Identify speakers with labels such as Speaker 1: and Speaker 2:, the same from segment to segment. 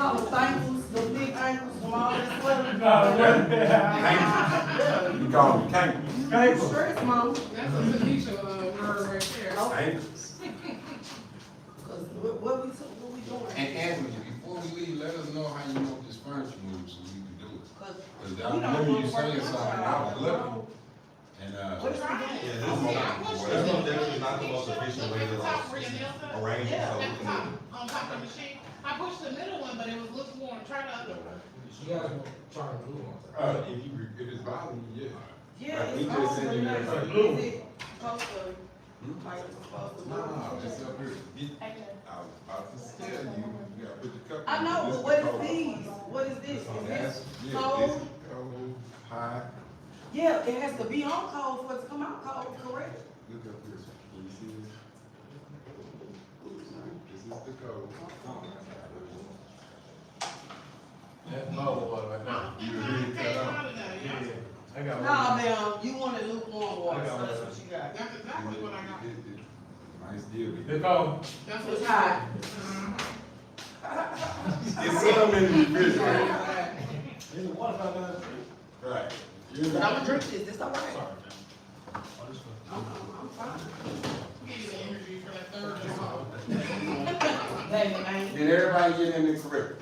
Speaker 1: all the ankles, the big ankles from all that sweater.
Speaker 2: You call them cankles.
Speaker 1: Stress, mom.
Speaker 3: That's a Tanisha word right there.
Speaker 2: Ankles.
Speaker 1: Cause what we doing?
Speaker 4: And Anthony, before we leave, let us know how you want this furniture moved so we can do it.
Speaker 1: Cause
Speaker 4: Cause
Speaker 1: we
Speaker 4: I
Speaker 1: don't
Speaker 4: remember you
Speaker 1: wanna
Speaker 4: saying
Speaker 1: work
Speaker 4: something,
Speaker 1: outside.
Speaker 4: I was looking, and,
Speaker 1: What is we doing?
Speaker 5: Yeah, this is definitely not the most efficient way to arrange it, so we can.
Speaker 3: On top of the machine. I pushed the middle one, but it was lukewarm. Try the other one.
Speaker 6: You guys want to try the blue one?
Speaker 4: if it's bothering you, yeah.
Speaker 1: Yeah,
Speaker 4: He
Speaker 1: it's
Speaker 4: just
Speaker 1: on
Speaker 4: said
Speaker 1: the
Speaker 4: you
Speaker 1: next,
Speaker 4: got
Speaker 1: is
Speaker 4: it.
Speaker 1: it supposed to, like, it's supposed to
Speaker 4: No,
Speaker 1: look?
Speaker 4: it's up here. I was about to tell you, you gotta put the cup.
Speaker 1: I know,
Speaker 4: This
Speaker 1: but what
Speaker 4: the
Speaker 1: is
Speaker 4: cold.
Speaker 1: these? What is this? Is
Speaker 4: That's,
Speaker 1: this
Speaker 4: yeah,
Speaker 1: cold?
Speaker 4: this is cold, high.
Speaker 1: Yeah, it has to be on cold for it to come out cold, correct?
Speaker 4: Look up here, can you see this? This is the code.
Speaker 6: That's cold water right now.
Speaker 4: You really cut out.
Speaker 6: I got
Speaker 1: Nah, ma'am, you wanted lukewarm water,
Speaker 6: I got
Speaker 1: so that's
Speaker 6: one.
Speaker 1: what you got.
Speaker 3: That's exactly what I got.
Speaker 4: Nice deal.
Speaker 6: They call.
Speaker 3: That's
Speaker 1: It's
Speaker 3: what's
Speaker 1: hot.
Speaker 4: It's some in the refrigerator.
Speaker 6: There's a water fountain down the street.
Speaker 4: Right.
Speaker 1: But I'm gonna drink this all right?
Speaker 6: Sorry.
Speaker 1: I'm fine.
Speaker 3: Give you the energy for that third job.
Speaker 1: Baby, man,
Speaker 4: Did everybody get in there correct?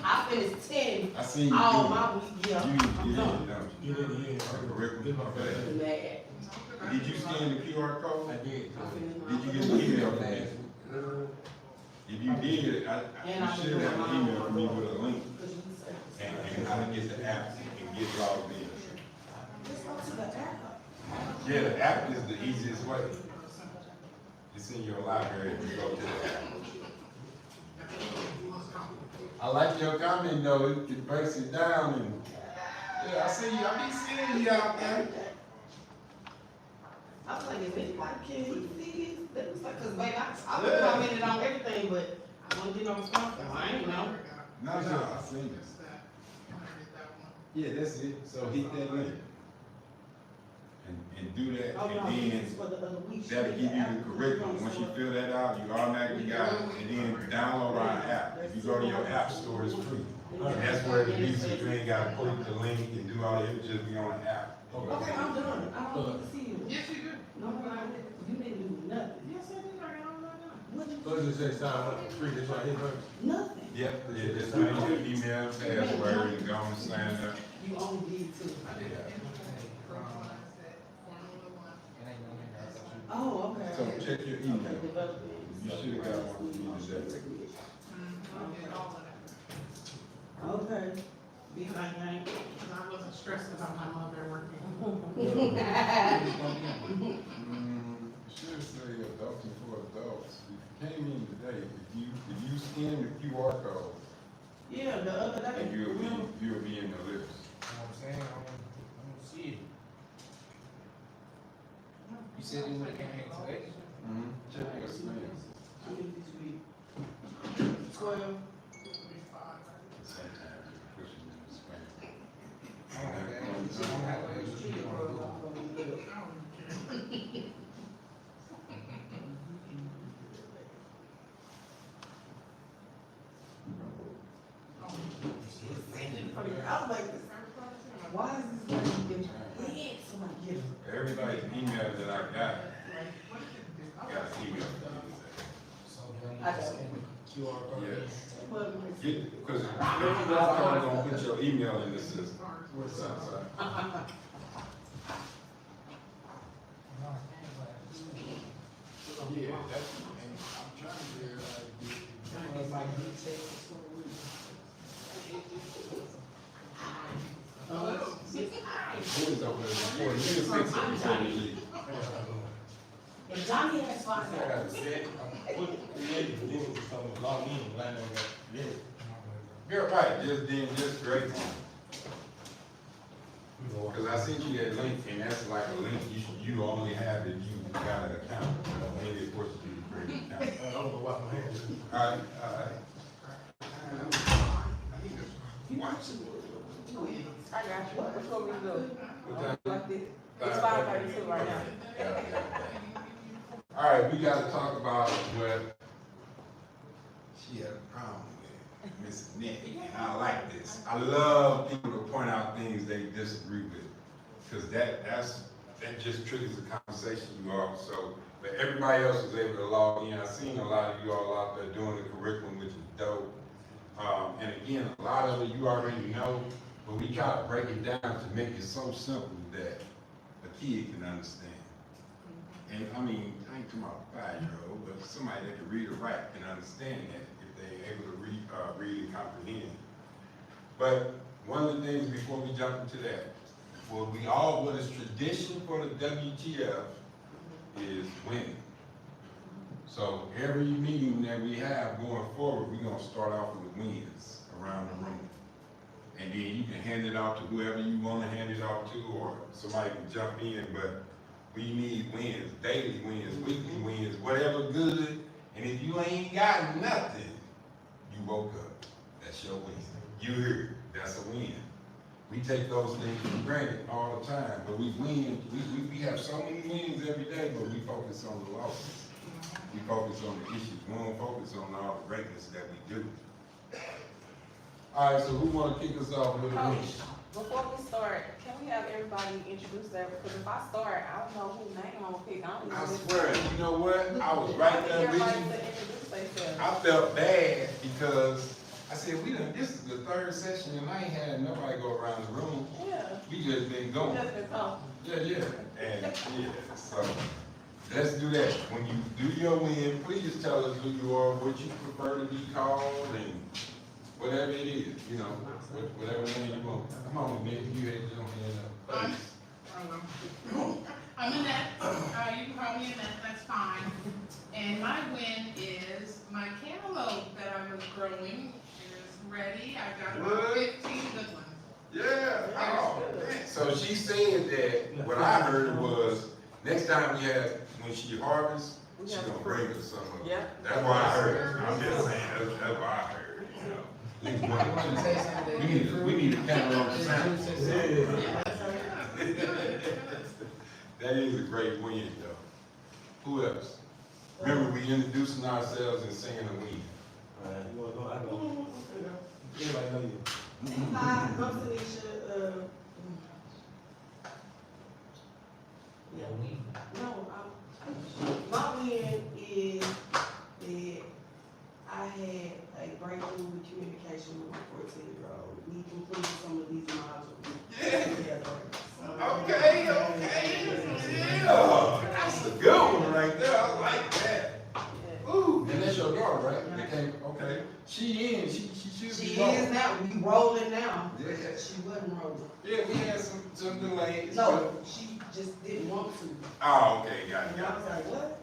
Speaker 1: I finished 10
Speaker 4: I seen you
Speaker 1: all
Speaker 4: do
Speaker 1: my week,
Speaker 4: it.
Speaker 1: yeah.
Speaker 4: You did, don't you?
Speaker 6: Yeah, yeah.
Speaker 4: Correct.
Speaker 6: This my
Speaker 4: Okay.
Speaker 6: favorite.
Speaker 1: Mad.
Speaker 4: Did you scan the QR code?
Speaker 6: I did.
Speaker 1: I finished my-
Speaker 4: Did you get the email from me? If you did, you should have an email from me with a link and how to get the app and get logged in.
Speaker 1: Let's go to the app.
Speaker 4: Yeah, the app is the easiest way. It's in your library if you go to the app. I like your comment though, it breaks it down and, yeah, I see you, I be seeing you out there.
Speaker 1: I was like, if anybody can see this, that was like, cause baby, I was commenting on everything, but I wouldn't get no response, I ain't know.
Speaker 4: No, I seen this. Yeah, that's it, so hit that link. And do that,
Speaker 1: Oh, no,
Speaker 4: and
Speaker 1: this
Speaker 4: then
Speaker 1: is for the other week.
Speaker 4: that'll give you the correct one. Once you fill that out, you automatically got it, and then download our app. If you go to your app store, it's free. And that's where it is, so you ain't gotta click the link and do all that, it'll just be on the app.
Speaker 1: Okay, I'm done, I don't need to see you.
Speaker 3: Yes, you do.
Speaker 1: No, you didn't do nothing.
Speaker 3: Yes, I did. I got all that done.
Speaker 1: What you,
Speaker 6: So it just says sign up for free, this right here first.
Speaker 1: nothing.
Speaker 4: Yep, yeah, just put in your email, password, and go and sign up.
Speaker 1: You only did two. Oh, okay.
Speaker 4: So check your email.
Speaker 1: Development.
Speaker 4: You should've got one from me today.
Speaker 1: Okay. Be like,
Speaker 3: I wasn't stressed about my mother working.
Speaker 4: Should say adulting for adults. If you came in today, if you scan the QR code,
Speaker 1: yeah, the other day.
Speaker 4: then you'll be in the list.
Speaker 6: You know what I'm saying? I don't see it. You said it would have came in today?
Speaker 4: Check your spam.
Speaker 1: I mean, this week. 12.
Speaker 4: Sometimes it's pushing in the spam.
Speaker 6: I don't have that.
Speaker 1: I was like, why is this like getting somebody get it?
Speaker 4: Everybody's email that I got an email from me
Speaker 6: So then
Speaker 1: I
Speaker 6: you
Speaker 1: got
Speaker 6: scan
Speaker 1: it.
Speaker 6: the QR code.
Speaker 4: today.
Speaker 1: Well,
Speaker 4: Yeah. Because if you go out, I'm gonna put your email in the system. So, yeah, that's, I'm trying to figure out how to do it. Who is over there before? You can fix it before we leave.
Speaker 1: if Johnny has fun.
Speaker 6: I got to set, I put creative, then it's something log in, line up, yeah.
Speaker 4: You're right, just great. Cause I sent you that link and that's like a link you only have if you got an account. Maybe it forces you to create an account.
Speaker 6: I don't know what my hand is.
Speaker 4: Alright.
Speaker 1: I got you. What's going to do?
Speaker 4: What time?
Speaker 1: Like this. It's 5:32 right now.
Speaker 4: Alright, we gotta talk about what she had a problem with. nitty, and I like this. I love people to point out things they disagree with, because that just triggers a conversation you all. So, but everybody else was able to log in. I've seen a lot of you all out there doing the curriculum, which is dope. And again, a lot of it you already know, but we try to break it down to make it so simple that a kid can understand. And I mean, I ain't talking about a 5-year-old, but somebody that can read or write can understand that if they're able to read and comprehend. But one of the things before we jump into that, what is tradition for the WTF is winning. So every meeting that we have going forward, we're gonna start off with wins around the room. And then you can hand it off to whoever you wanna hand it off to, or somebody can jump in, but we need wins, daily wins, weekly wins, whatever good. And if you ain't got nothing, you woke up. That's your win. You heard, that's a win. We take those things for granted all the time, but we win. We have so many wins every day, but we focus on the losses. We focus on the issues. We don't focus on all the greatness that we do. All right, so who want to kick us off with a win?
Speaker 7: Before we start, can we have everybody introduce themselves? Because if I start, I don't know whose name I'm gonna pick. I don't know.
Speaker 4: I swear, you know what? I was right there with
Speaker 7: Everybody
Speaker 4: you.
Speaker 7: to introduce themselves.
Speaker 4: I felt bad because I said, this is the third session and I ain't had nobody go around the room.
Speaker 7: Yeah.
Speaker 4: We just been going.
Speaker 7: Just been talking.
Speaker 4: Yeah. And so let's do that. When you do your win, please tell us who you are, what you prefer to be called, and whatever it is, you know, whatever name you want. Come on, man, you had your hand up.
Speaker 3: I'm Annette, you can call me Annette, that's fine. And my win is my cantaloupe that I was growing is ready. I've got about 15 good ones.
Speaker 4: Yeah, oh, man. So she said that, what I heard was, next time when she harvests, she's gonna bring us some of it.
Speaker 7: Yeah.
Speaker 4: That's what I heard. I'm just saying, that's what I heard, you know. We need a cantaloupe sample. That is a great win, though. Who else? Remember, we introducing ourselves and singing a win.
Speaker 6: All right, you wanna go? I go. Everybody know you.
Speaker 1: Hi, I'm Tanisha, my win is that I had a breakthrough with communication with my 14-year-old. We completed some of these modules together.
Speaker 4: Okay. Yeah, that's a good one right there. I like that. Ooh, and that's your daughter, right? That came, okay. She should
Speaker 1: She
Speaker 4: be rolling.
Speaker 1: is now, we rolling now.
Speaker 4: Yeah.
Speaker 1: She wasn't rolling.
Speaker 4: Yeah, we had some delays.
Speaker 1: No, she just didn't want to.
Speaker 4: Oh, okay, got it.
Speaker 1: And I was like, what?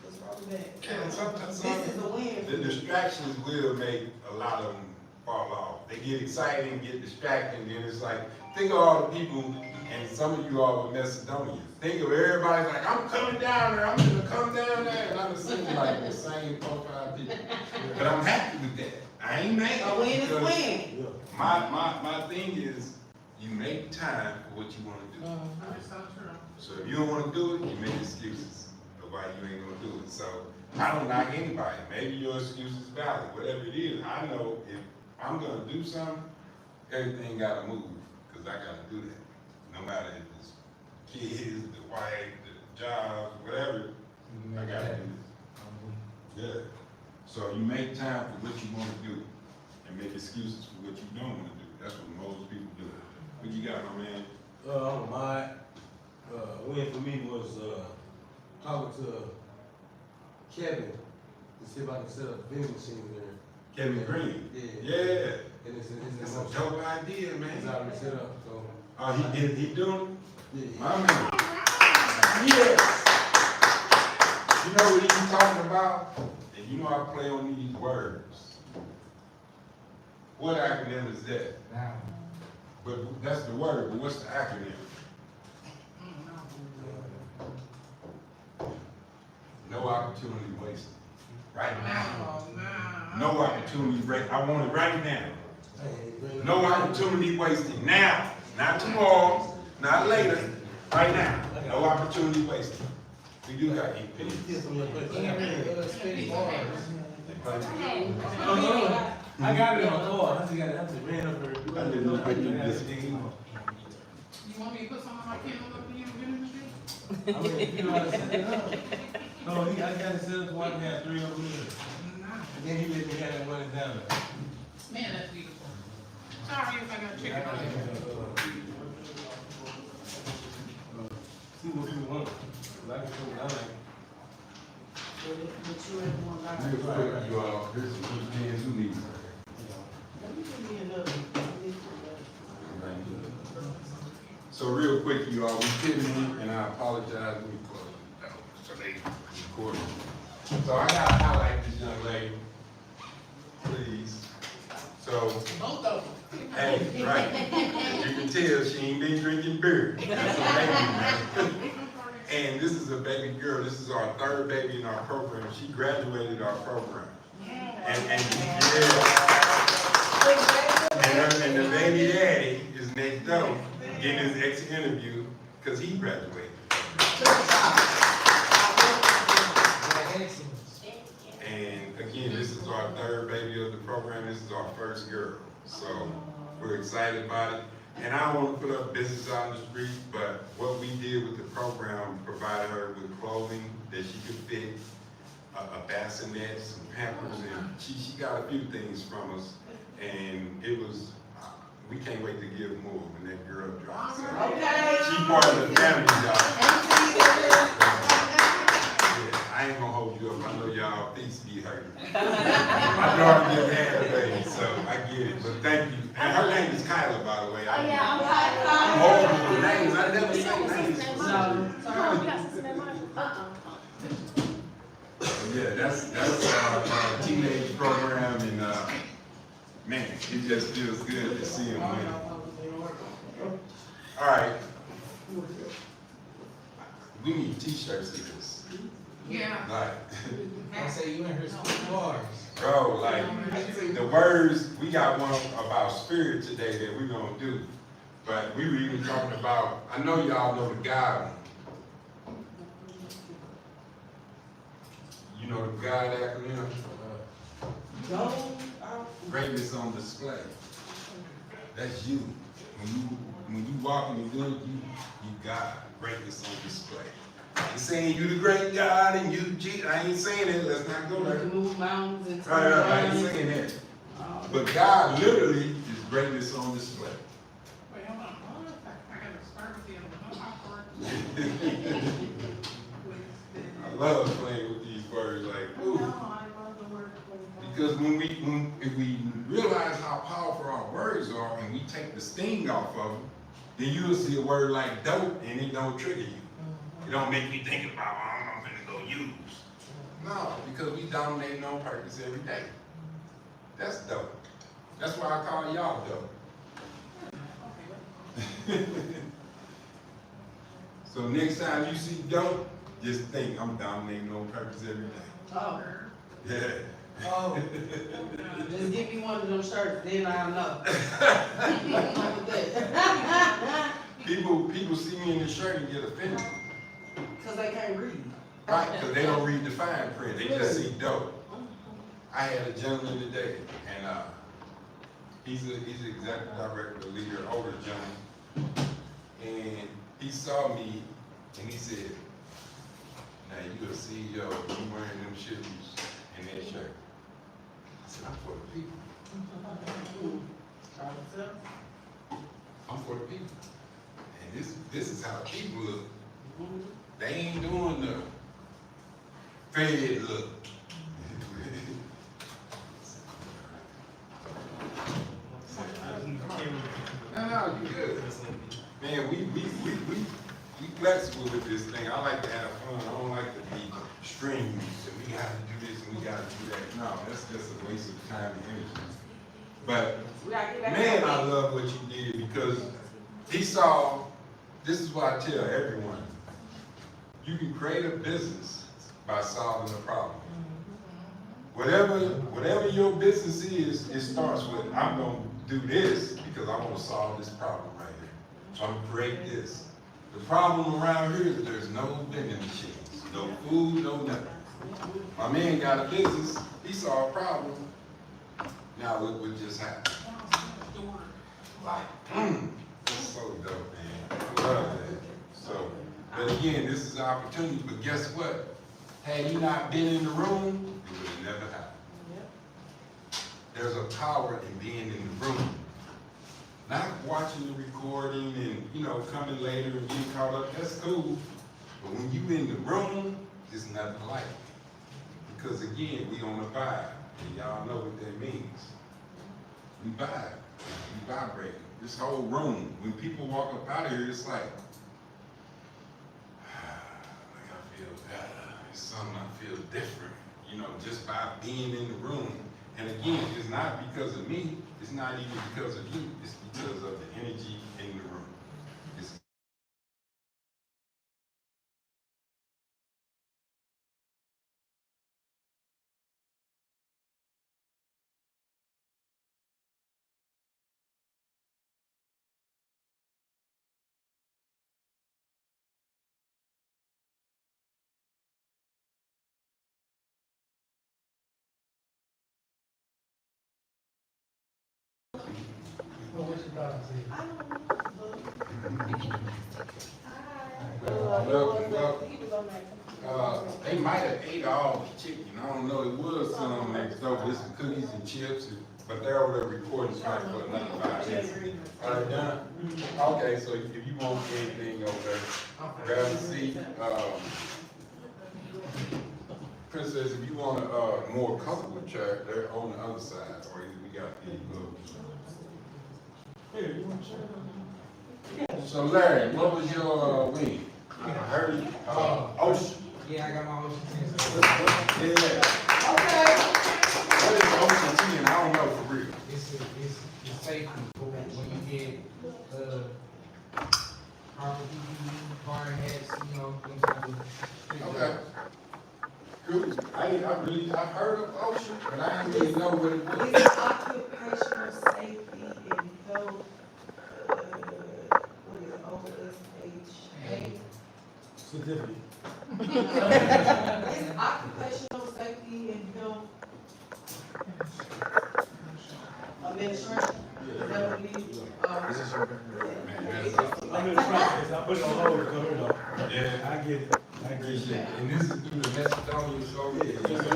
Speaker 1: What's wrong with that?
Speaker 4: Yeah, sometimes
Speaker 1: This is a win.
Speaker 4: the distractions will make a lot of them fall off. They get excited and get distracted, and then it's like, think of all the people, and some of you all were Macedonia. Think of everybody like, I'm coming down there, I'm gonna come down there, and I'm seeing like the same 4 or 5 people. But I'm happy with that. I ain't mad.
Speaker 1: A win is a
Speaker 4: because
Speaker 1: win.
Speaker 4: My thing is, you make time for what you wanna do.
Speaker 3: That's so true.
Speaker 4: So if you don't wanna do it, you make excuses of why you ain't gonna do it. So I don't knock anybody. Maybe your excuse is valid, whatever it is. I know if I'm gonna do something, everything gotta move, cause I gotta do that. No matter if it's kids, the wife, the job, whatever, I gotta do it. Yeah. So you make time for what you wanna do and make excuses for what you don't wanna do. That's what most people do. What you got, my man?
Speaker 6: My win for me was talking to Kevin to see if I can set up a vending machine there.
Speaker 4: Kevin Green.
Speaker 6: Yeah.
Speaker 4: Yeah.
Speaker 6: And it's
Speaker 4: That's a dope idea,
Speaker 6: It's
Speaker 4: man.
Speaker 6: already set up, so.
Speaker 4: Oh, he doing it?
Speaker 6: Yeah.
Speaker 4: My man. Yes. You know what he's talking about? And you know I play on these words. What acronym is that? But that's the word, but what's the acronym? No opportunity wasted. Right now. No opportunity wasted. I want it right now. No opportunity wasted. Now. Not tomorrow. Not later. Right now. No opportunity wasted. We do got 8 pennies.
Speaker 6: I got it in my car, I just ran up here.
Speaker 4: I didn't know I did this.
Speaker 3: You want me to put some of my candles up in your vending machine?
Speaker 6: I mean, you know how to set it up. No, I got it set up so I can have 3 of them in there.
Speaker 3: Nah.
Speaker 6: And then he let me have that money down there.
Speaker 3: Man, that's beautiful. Sorry if I got chicken on it.
Speaker 6: See what you want. 'Cause I can show what I like.
Speaker 1: But you ain't the one like.
Speaker 4: Real quick, you all, this is who's hands who needs it.
Speaker 1: Let me give you another.
Speaker 4: So real quick, you all, we kidding me, and I apologize, let me close it down, so they record it. So I gotta highlight this young lady, please. So,
Speaker 3: Both of them.
Speaker 4: hey, right, you can tell she ain't been drinking beer. That's a baby, man. And this is a baby girl, this is our 3rd baby in our program, she graduated our program. And the baby daddy is next door, getting his exit interview, cause he graduated. And again, this is our 3rd baby of the program, this is our 1st girl, so we're excited about it. And I don't want to put up business out in the street, but what we did with the program provided her with clothing that she could fit, a bassinet, some Pampers, and she got a few things from us. And it was, we can't wait to give more when that girl drops out.
Speaker 1: Okay.
Speaker 4: She part of the family, y'all. Yeah, I ain't gonna hold you up, I know y'all feet be hurting. My daughter just had a baby, so I get it, but thank you. And her name is Kyla, by the way.
Speaker 7: Oh, yeah, I'm
Speaker 4: I'm
Speaker 7: like,
Speaker 4: horrible with names, I never say names.
Speaker 7: no, we got some in mind.
Speaker 4: Yeah, that's our teenage program, and man, it just feels good to see them win. All right. We need t-shirts of this.
Speaker 3: Yeah.
Speaker 4: Like,
Speaker 6: I say you in here speaking bars.
Speaker 4: bro, like, the words, we got one about spirit today that we're gonna do. But we were even talking about, I know y'all know the God one. You know the God acronym?
Speaker 1: Go out.
Speaker 4: Greatness on display. That's you. When you walk in the good, you got greatness on display. I ain't saying you the great God and you Jesus. I ain't saying it. Let's not go
Speaker 1: You
Speaker 4: there.
Speaker 1: can move mountains and.
Speaker 4: Right, I ain't saying that. But God literally is greatness on display.
Speaker 3: Wait, hold on. I gotta start with the other one.
Speaker 4: I love playing with these words like, ooh. Because if we realize how powerful our words are and we take the sting off of them, then you'll see a word like dope and it don't trigger you. It don't make me think about, oh, I'm gonna go use. No, because we dominating on purpose every day. That's dope. That's why I call y'all dope. So next time you see dope, just think I'm dominating on purpose every day.
Speaker 1: Oh,
Speaker 4: Yeah.
Speaker 1: oh. Just give me one of them shirts, then I'll know.
Speaker 4: People see me in this shirt and get offended.
Speaker 1: Cause they can't read.
Speaker 4: Right, because they don't read the fine print, they just see dope. I had a gentleman today, and he's the executive director, leader, older gentleman. And he saw me and he said, now you a CEO, you wearing them shoes and that shirt. I said, I'm for the people. I'm for the people. And this is how people look. They ain't doing the fed look. No, you good. Man, we flexible with this thing. I like to have fun. I don't like to be strings and we gotta do this and we gotta do that. No, that's just a waste of time and energy. But man, I love what you did because he saw, this is what I tell everyone. You can create a business by solving a problem. Whatever your business is, it starts with, I'm gonna do this because I wanna solve this problem right here. So I'm gonna create this. The problem around here is there's no vending machines, no food, no nothing. My man got a business, he saw a problem, Now look what just happened. Like, it's so dope, man. I love that. So, but again, this is an opportunity, but guess what? Had you not been in the room, it would have never happened. There's a power in being in the room. Not watching the recording and, coming later and getting caught up, that's cool. But when you in the room, it's nothing like it. Because again, we on a vibe, and y'all know what that means. We vibe, we vibrate. This whole room, when people walk up out of here, it's like I feel better. It's something I feel different, just by being in the room. And again, it's not because of me, it's not even because of you, it's because of the energy in the room. It's they might have ate all the chicken. I don't know. It was some next door. There's some cookies and chips, but they're over there recording strike for another 5 minutes. All right, done? Okay, so if you want anything over there, grab a seat. Princess, if you want a more comfortable chair, they're on the other side, or we got these little. Here, you want a chair? So Larry, what was your wing? I heard it. Ocean.
Speaker 8: Yeah, I got my ocean
Speaker 4: Yeah. Okay. What is ocean tea? And I don't know for real.
Speaker 8: It's safe when you get proper PPE, hard hats, things like that.
Speaker 4: Okay. Cool. I've heard of ocean, but I didn't really know what it was.
Speaker 1: It's occupational safety and health, OSHA.
Speaker 6: Certificate.
Speaker 1: It's occupational safety and health administration. Is that what it is?
Speaker 6: I'm in the process, I put it on hold to come here though.
Speaker 4: Yeah.
Speaker 6: I get it.
Speaker 4: And this is through the Macedonian Soviet. Man, that's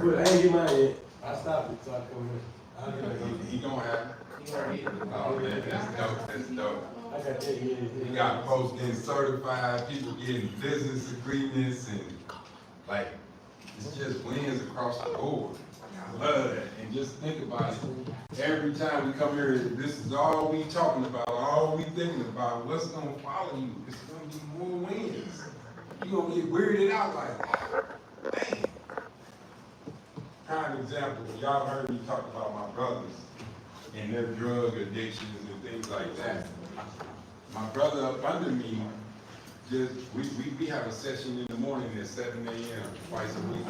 Speaker 6: I ain't get mine yet. I stopped it, so I come here. I'll get back on it.
Speaker 4: he gonna have it. Oh man, that's dope. That's dope.
Speaker 6: I got that, yeah.
Speaker 4: You got folks getting certified, people getting business agreements, and like, it's just wins across the board. I love that. And just think about it. Every time we come here, this is all we talking about, all we thinking about. What's gonna follow you? It's gonna be more wins. You gonna get weirded out like, dang. Prime example, y'all heard me talk about my brothers and their drug addictions and things like that. My brother up under me, we have a session in the morning at 7 a.m. twice a week.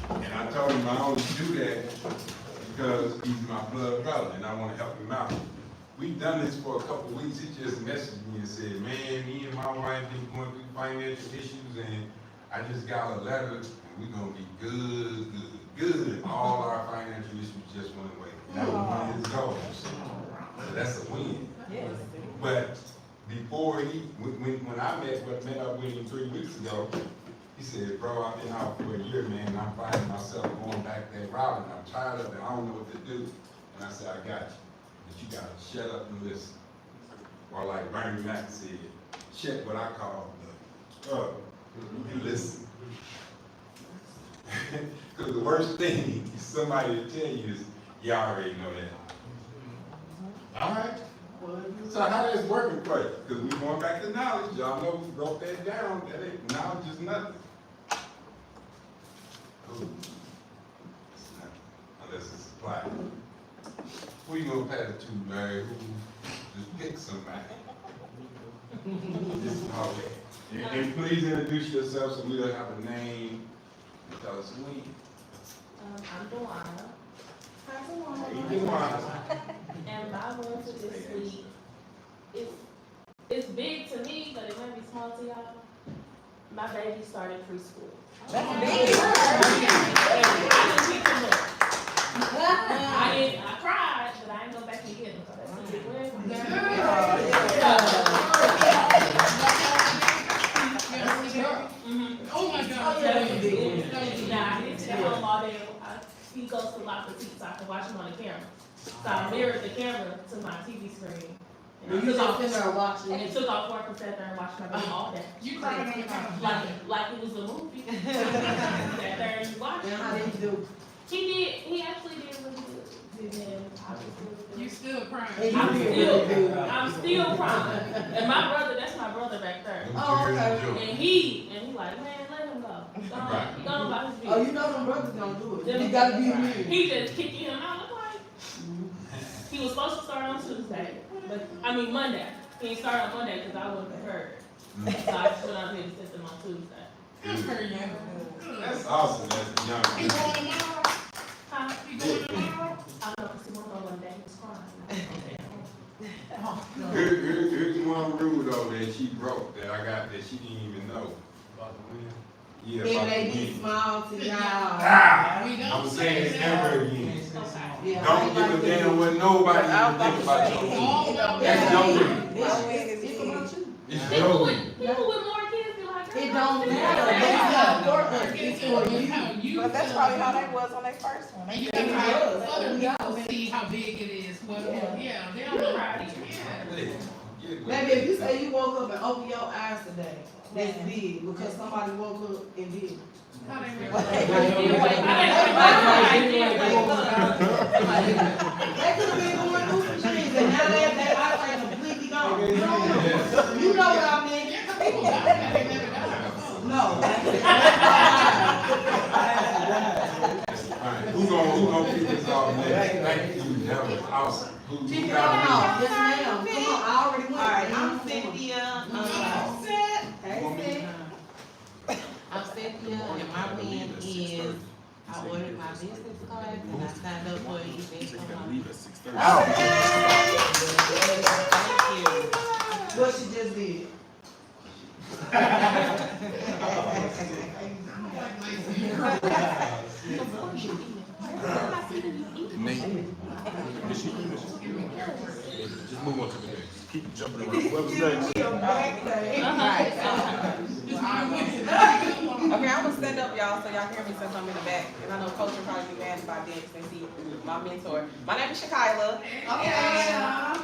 Speaker 4: And I told him I only do that because he's my blood brother and I want to help him out. We've done this for a couple of weeks. He just messaged me and said, man, me and my wife been going through financial issues and I just got a letter and we're going to be good. All our financial issues just went away. That was one of his goals. So that's a win.
Speaker 7: Yes.
Speaker 4: But before when I met up with him 3 weeks ago, he said, bro, I've been out for a year, man, and I'm finding myself going back that route, and I'm tired of it, I don't know what to do. And I said, I got you, but you gotta shut up and listen. Or like Bernie Mac said, check what I call the up and listen. Because the worst thing is somebody to tell you is, you already know that. All right. So how that's working for you? Because we going back to knowledge. Y'all know we broke that down. That ain't knowledge is nothing. Ooh. It's nothing. Unless it's applied. Who you gonna pass it to, Larry? Just pick somebody. Okay. And please introduce yourself so we'll have a name and tell us who you are.
Speaker 9: I'm Dewana.
Speaker 4: Hey, Dewana.
Speaker 9: And my win for this week is, it's big to me, but it might be small to y'all. My baby started preschool.
Speaker 7: That's
Speaker 9: I
Speaker 7: big.
Speaker 9: didn't pick him up. I cried, but I ain't go back and get him. So that's a big win.
Speaker 3: Oh my God.
Speaker 9: Nah, I didn't stay home all day. He goes to lock the seat so I can watch him on the camera. So I mirrored the camera to my TV screen. And I took off, and it took off work and sat there and watched my baby all day.
Speaker 3: You cried on the couch.
Speaker 9: Like it was a movie. Sat there and watched.
Speaker 1: Now, how did you do?
Speaker 9: He actually did really good. And then I was really
Speaker 3: You
Speaker 9: good.
Speaker 3: still crying.
Speaker 9: I'm still crying. And my brother, that's my brother back there.
Speaker 1: Oh, okay.
Speaker 9: And he like, man, let him go. Go on about his business.
Speaker 1: Oh, you know them brothers don't do it.
Speaker 9: Them-
Speaker 1: You gotta be me.
Speaker 9: He just kicking him out. I'm like, he was supposed to start on Tuesday, but Monday. He didn't start on Monday because I wouldn't have heard. So I just went out here to sit them on Tuesday.
Speaker 3: That's very young.
Speaker 4: That's awesome, that's young.
Speaker 3: He going tomorrow?
Speaker 9: Huh?
Speaker 3: He going tomorrow?
Speaker 9: I don't know, because he won't know one day he was crying.
Speaker 4: Here's one rule though that she broke, that I got, that she didn't even know.
Speaker 6: About the win.
Speaker 4: Yeah,
Speaker 1: If
Speaker 4: about
Speaker 1: they
Speaker 4: the
Speaker 1: be
Speaker 4: win.
Speaker 1: small to y'all.
Speaker 4: Ah!
Speaker 3: We don't
Speaker 4: I'm saying it never again.
Speaker 1: Yeah,
Speaker 4: Don't give a damn what nobody even think about your win. That's your win.
Speaker 1: It's about you.
Speaker 4: It's your win.
Speaker 9: People with more kids be like,
Speaker 1: It don't matter. It's not important. It's for you.
Speaker 7: But that's probably how they was on their first one.
Speaker 3: And you can try other people see how big it is. What, yeah, they don't know.
Speaker 9: Right.
Speaker 3: Yeah.
Speaker 1: Maybe if you say you woke up and open your eyes today, that's big, because somebody woke up and did.
Speaker 3: How they
Speaker 1: They
Speaker 3: really-
Speaker 1: could have been going through some things, and now their eyes are completely gone. You know what I mean?
Speaker 3: Yeah, 'cause people die, they never die before.
Speaker 1: No.
Speaker 4: Alright, who gonna kick this off next? Thank you, that was awesome. Who
Speaker 1: Kick it
Speaker 4: got
Speaker 1: off. Yes, ma'am. Come on, I already went.
Speaker 10: Alright, I'm Cynthia,
Speaker 1: Hey, Sid.
Speaker 10: I'm Cynthia, and my win is, I ordered my business card, and I signed up for an event coming up. Thank you.
Speaker 1: What she just did.
Speaker 6: Just move on to the next. Keep jumping around. Whoever's next.
Speaker 7: Okay, I'm gonna stand up, y'all, so y'all hear me since I'm in the back. And I know Coach will probably be mad if I did, since they see my mentor. My name is Shakila.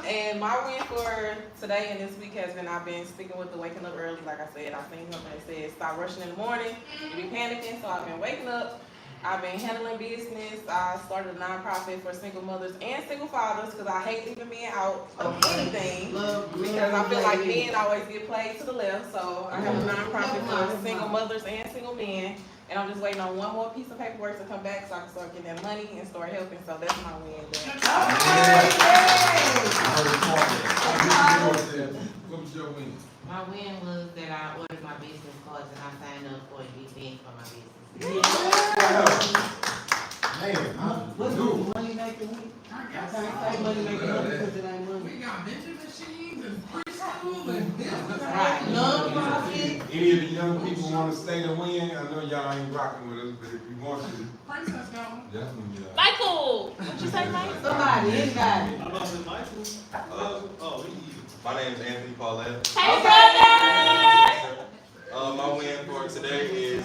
Speaker 7: And my win for today and this week has been, I've been sticking with the waking up early. Like I said, I seen something that said, stop rushing in the morning, you be panicking. So I've been waking up. I've been handling business. I started a nonprofit for single mothers and single fathers because I hate leaving men out of anything. Because I feel like men always get played to the left. So I have a nonprofit for single mothers and single men. And I'm just waiting on one more piece of paperwork to come back so I can start getting that money and start helping. So that's my win.
Speaker 6: What was your win?
Speaker 10: My win was that I ordered my business cards and I signed up for an event for my business.
Speaker 4: Man,
Speaker 1: What's the money making week?
Speaker 3: I
Speaker 1: I
Speaker 3: got
Speaker 1: can't
Speaker 3: some.
Speaker 1: say money making money because it ain't money.
Speaker 3: We got vending machines and preschool and business.
Speaker 1: Right, non-profit.
Speaker 4: any of the young people wanna stay to win? I know y'all ain't rocking with us, but if you want to,
Speaker 3: Princess gone.
Speaker 4: definitely get out.
Speaker 9: Michael, what'd you say, Mike?
Speaker 1: Somebody, anybody.
Speaker 5: My name is Anthony Paulette.
Speaker 9: Hey, brother!
Speaker 5: My win for today is,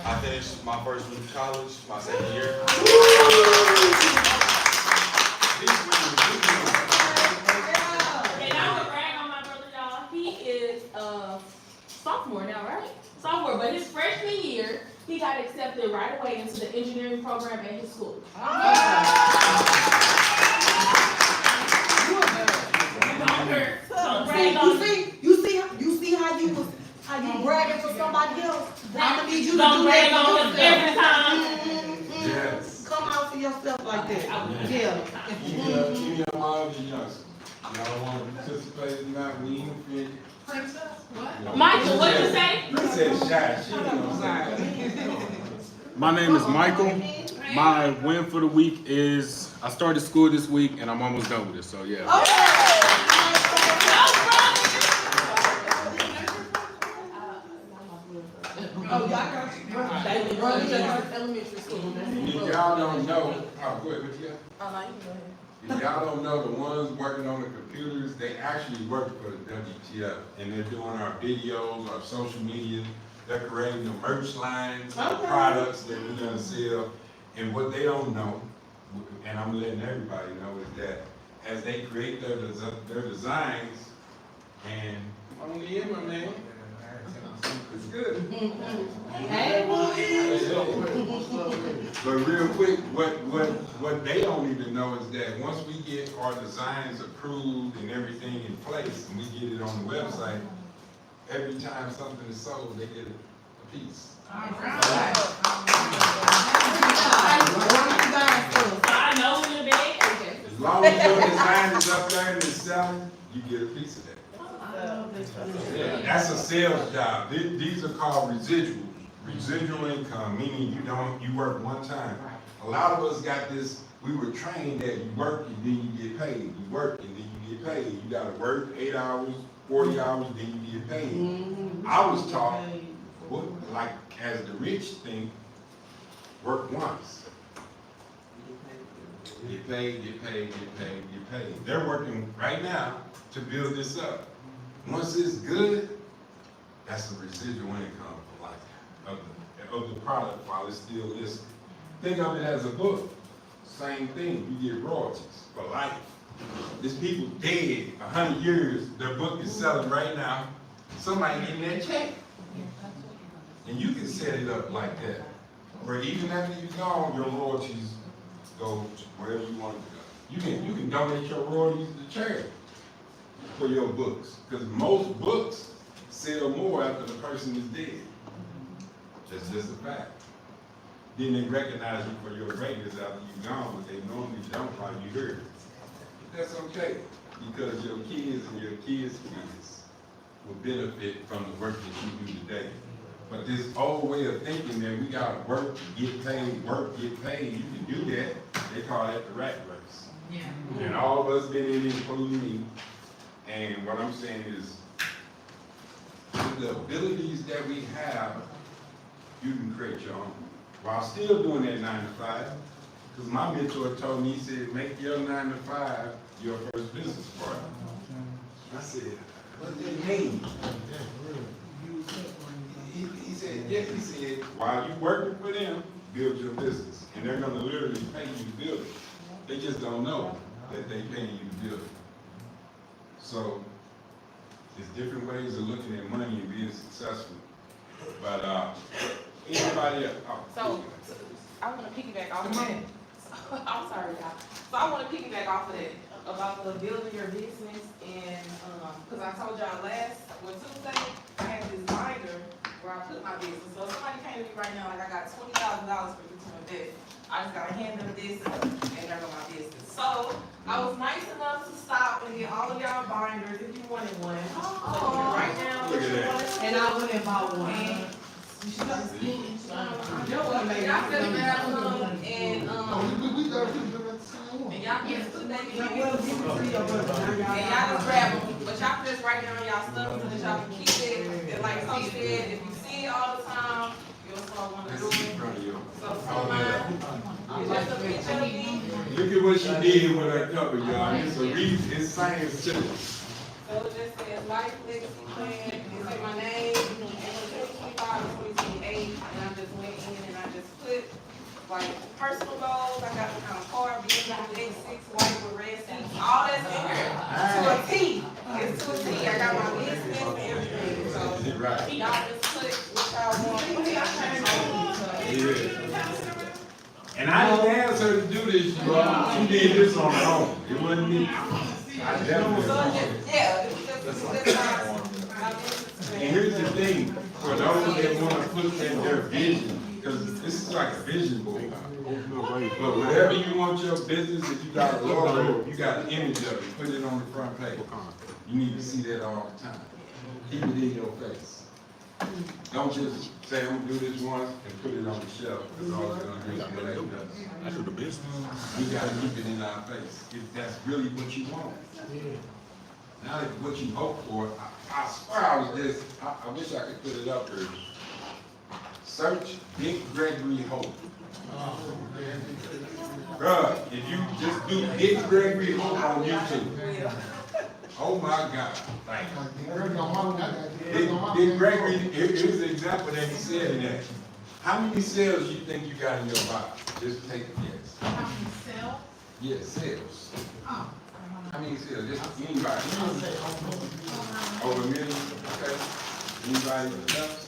Speaker 5: I finished my first week of college, my second year.
Speaker 9: And I would brag on my brother, y'all. He is a sophomore now, right? Sophomore, but his freshman year, he got accepted right away into the engineering program at his school. So brag on him.
Speaker 1: You see how you bragging for somebody else? I need you to
Speaker 9: Don't
Speaker 1: do
Speaker 9: brag
Speaker 1: that
Speaker 9: on him
Speaker 1: for
Speaker 9: every
Speaker 1: yourself.
Speaker 9: time.
Speaker 4: Yes.
Speaker 1: Come out for yourself like that. Yeah.
Speaker 4: Any of my other youngsters, y'all wanna participate in that win?
Speaker 3: Princess, what?
Speaker 9: Michael, what'd you say?
Speaker 4: You said shy, she didn't say.
Speaker 11: My name is Michael. My win for the week is I started school this week and I'm almost done with it. So yeah.
Speaker 10: elementary school.
Speaker 4: And if y'all don't know, oh, go ahead, what you got?
Speaker 7: Oh, no, you can go ahead.
Speaker 4: If y'all don't know, the ones working on the computers, they actually work for the WTF, and they're doing our videos, our social media, they're creating the merch lines, the
Speaker 10: Okay.
Speaker 4: products that we're gonna sell. And what they don't know, and I'm letting everybody know, is that as they create their designs, and come on in, my man. It's good.
Speaker 10: Hey,
Speaker 4: But real quick, what they don't even know is that once we get our designs approved and everything in place, and we get it on the website, every time something is sold, they get a piece.
Speaker 3: Alright.
Speaker 9: So I know when you're big.
Speaker 4: As long as your design is up there and it's selling, you get a piece of that. Yeah, that's a sales job. These are called residuals. Residual income, meaning you work one time. A lot of us got this, we were trained that you work and then you get paid. You work and then you get paid. You gotta work 8 hours, 40 hours, then you get paid. I was taught, like as the rich think, work once. Get paid, get paid, get paid, get paid. They're working right now to build this up. Once it's good, that's a residual income for life of the product while it's still listed. Think of it as a book. Same thing, you get royalties for life. There's people dead 100 years, their book is selling right now. Somebody getting that check. And you can set it up like that. Where even after you're gone, your royalties go to wherever you want it to go. You can donate your royalties to charity for your books. Because most books sell more after the person is dead. That's just a fact. Then they recognize you for your greatness after you're gone, but they normally don't while you're here. But that's okay, because your kids and your kids' kids will benefit from the work that you do today. But this old way of thinking that we gotta work, get paid, work, get paid, you can do that. They call that the rat race.
Speaker 3: Yeah.
Speaker 4: And all of us been in it, including me. And what I'm saying is, with the abilities that we have, you can create your own. While still doing that 9 to 5, because my mentor told me, he said, make your 9 to 5 your first business partner. I said, what does that mean? He said, yes, he said, while you working for them, build your business. And they're gonna literally pay you to build it. They just don't know that they paying you to build it. So, there's different ways of looking at money and being successful. But, anybody else? Oh,
Speaker 7: So, I wanna piggyback off of that. I'm sorry, y'all. So I wanna piggyback off of that, about the building your business and, cause I told y'all Tuesday, I had this binder where I put my business. So if somebody came to me right now, like I got $20,000 for you to invest. I just gotta hand them this and there go my business. So I was nice enough to stop and get all of y'all binders if you wanted one. So you can write down what you want.
Speaker 10: And I went and bought one.
Speaker 7: Y'all could grab some and y'all get put that in your and y'all just grab them, but y'all can just write down y'all stuff so that y'all can keep it. And like Coach said, if you see it all the time, you'll start wanting to do it. So some it's just a picture of me.
Speaker 4: Look at what she did with her cover, y'all. It's a reason, it's science to it.
Speaker 7: So it just says life legacy plan, it say my name, and it's 2025 and 2028, and I just went in and I just put like personal goals, I got the kind of car, BMW X6, white with red seats, all that's in here, to a T, it's to a T, I got my business and everything, so
Speaker 4: Right.
Speaker 7: y'all just put what y'all want.
Speaker 4: Yeah. And I didn't ask her to do this, you all. She did this on her own. It wasn't me. I definitely.
Speaker 7: So it just, yeah, it was just my business.
Speaker 4: And here's the thing, for those that wanna put in their vision, because this is like a vision board. But whatever you want your business, if you got a logo, if you got an image of it, put it on the front page. You need to see that all the time. Keep it in your face. Don't just say, I'm gonna do this once and put it on the shelf, because all it's gonna do is collect dust.
Speaker 11: That's the business.
Speaker 4: We gotta keep it in our face, if that's really what you want. Now, if what you hope for, I swear I was just, I wish I could put it up here. Search Dick Gregory Hope. Bruh, if you just do Dick Gregory Hope on YouTube. Oh my God. Like, Dick Gregory, here's the example that he said in that. How many cells you think you got in your body? Just take a guess.
Speaker 3: How many cells?
Speaker 4: Yes, cells.
Speaker 3: Oh.
Speaker 4: How many cells? Just anybody. Over a million? Okay. Anybody else?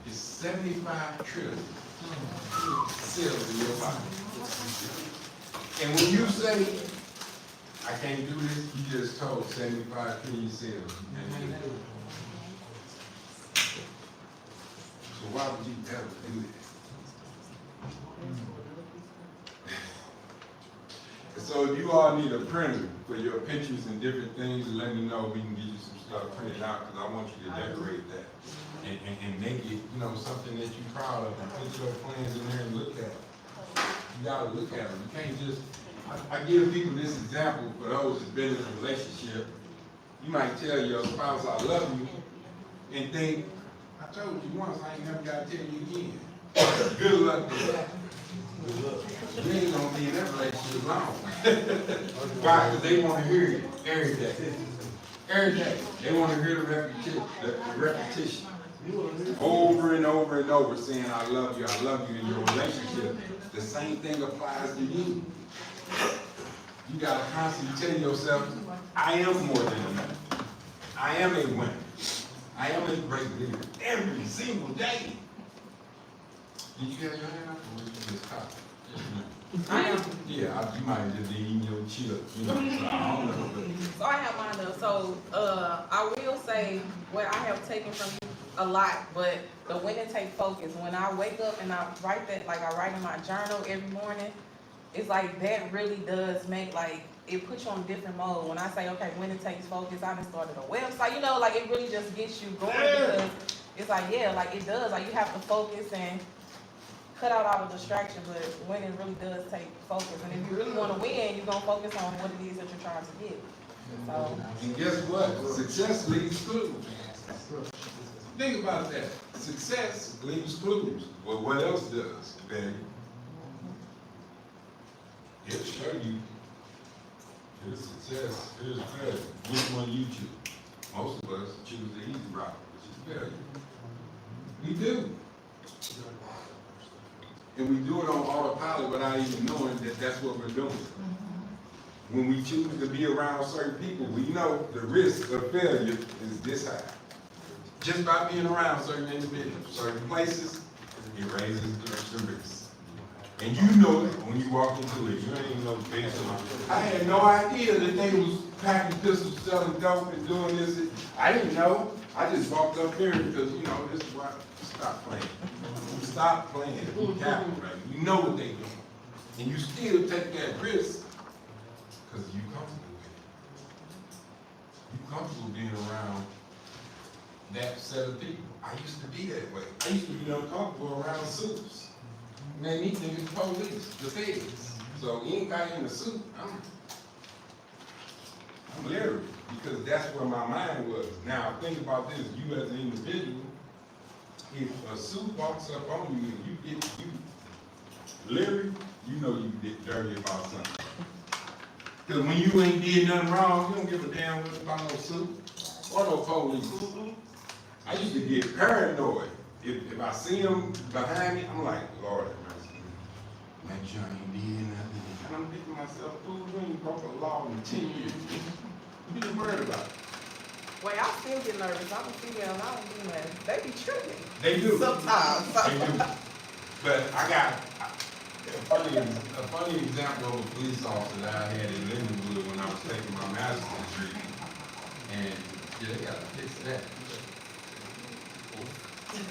Speaker 4: It's 75 trillion cells in your body. And when you say, I can't do this, you just told 75 trillion cells. You can't do it. So why would you ever do that? So if you all need a printer for your pictures and different things, let me know, we can get you some stuff printed out, because I want you to decorate that. And make it, you know, something that you're proud of, and put your plans in there and look at. You gotta look at them. You can't just, I give people this example for those that's been in a relationship. You might tell your spouse, I love you, and think, I told you once, I ain't never gotta tell you again. Good luck with that. You ain't gonna be in that relationship long. Why? Because they wanna hear it every day. Every day. They wanna hear the repetition. Over and over and over, saying I love you in your relationship. The same thing applies to you. You gotta constantly tell yourself, I am more than enough. I am a winner. I am a great leader every single day. Did you get your hand up or did you just talk?
Speaker 7: I am.
Speaker 4: Yeah, you might just be eating your chips, you know, so I don't know, but.
Speaker 7: So I have mine up. So I will say what I have taken from you a lot, but the when to take focus. When I wake up and I write that, like I write in my journal every morning, it's like that really does make like it puts you on a different mode. When I say okay, when it takes focus, I just started a website. You know, like it really just gets you going because it's like like it does. Like you have to focus and cut out all the distraction, but when it really does take focus. And if you really want to win, you're gonna focus on what it is that you're trying to get. So.
Speaker 4: And guess what? Success leaves clues. Think about that. Success leaves clues. Well, what else does, Betty? It'll show you. Here's success. Here's failure. Which one you choose? Most of us choose the easy route, which is failure. We do. And we do it on autopilot without even knowing that that's what we're doing. When we choose to be around certain people, we know the risk of failure is this high. Just by being around certain individuals, certain places, it raises the risk. And you know it when you walk into it. You ain't even know the face of it. I had no idea that they was packing pistols, selling dope, and doing this. I didn't know. I just walked up here because, you know, this is why. Stop playing. Stop playing. Be careful, right? You know what they doing. And you still take that risk because you comfortable with it. You comfortable being around that set of people. I used to be that way. I used to be uncomfortable around suits. Man, these niggas police, the feds. So anybody in a suit, I'm leery because that's where my mind was. Now think about this, you as an individual, if a suit walks up on you and you leery, you know you get dirty about something. Because when you ain't did nothing wrong, you don't give a damn about no suit or no police. I used to get paranoid. If I see them behind me, I'm like, Lord have mercy. Make sure I ain't did nothing. And I'm thinking to myself, fool, you ain't broke a law in 10 years. What you worried about?
Speaker 7: Wait, I still get nervous. I'm a female and I don't do nothing. They be tripping.
Speaker 4: They do.
Speaker 7: Sometimes.
Speaker 4: They do. But I got a funny example of a police officer that I had in Lindenwood when I was taking my master's degree. And yeah, they gotta fix that.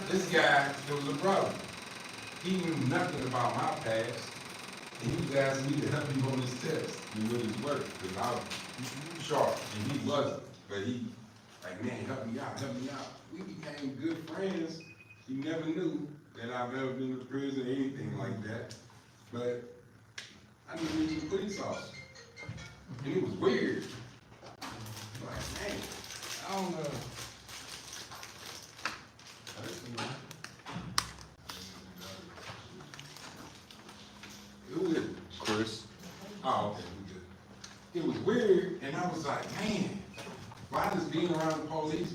Speaker 4: This guy, there was a brother. He knew nothing about my past. And he was asking me to help him on his test and with his work. Because I was sharp and he wasn't. But he, like, man, help me out. We became good friends. He never knew that I've ever been to prison or anything like that. But I knew he was a police officer. And it was weird. Like, man, I don't know. Oh, okay, we good. It was weird, and I was like, man, why does being around the police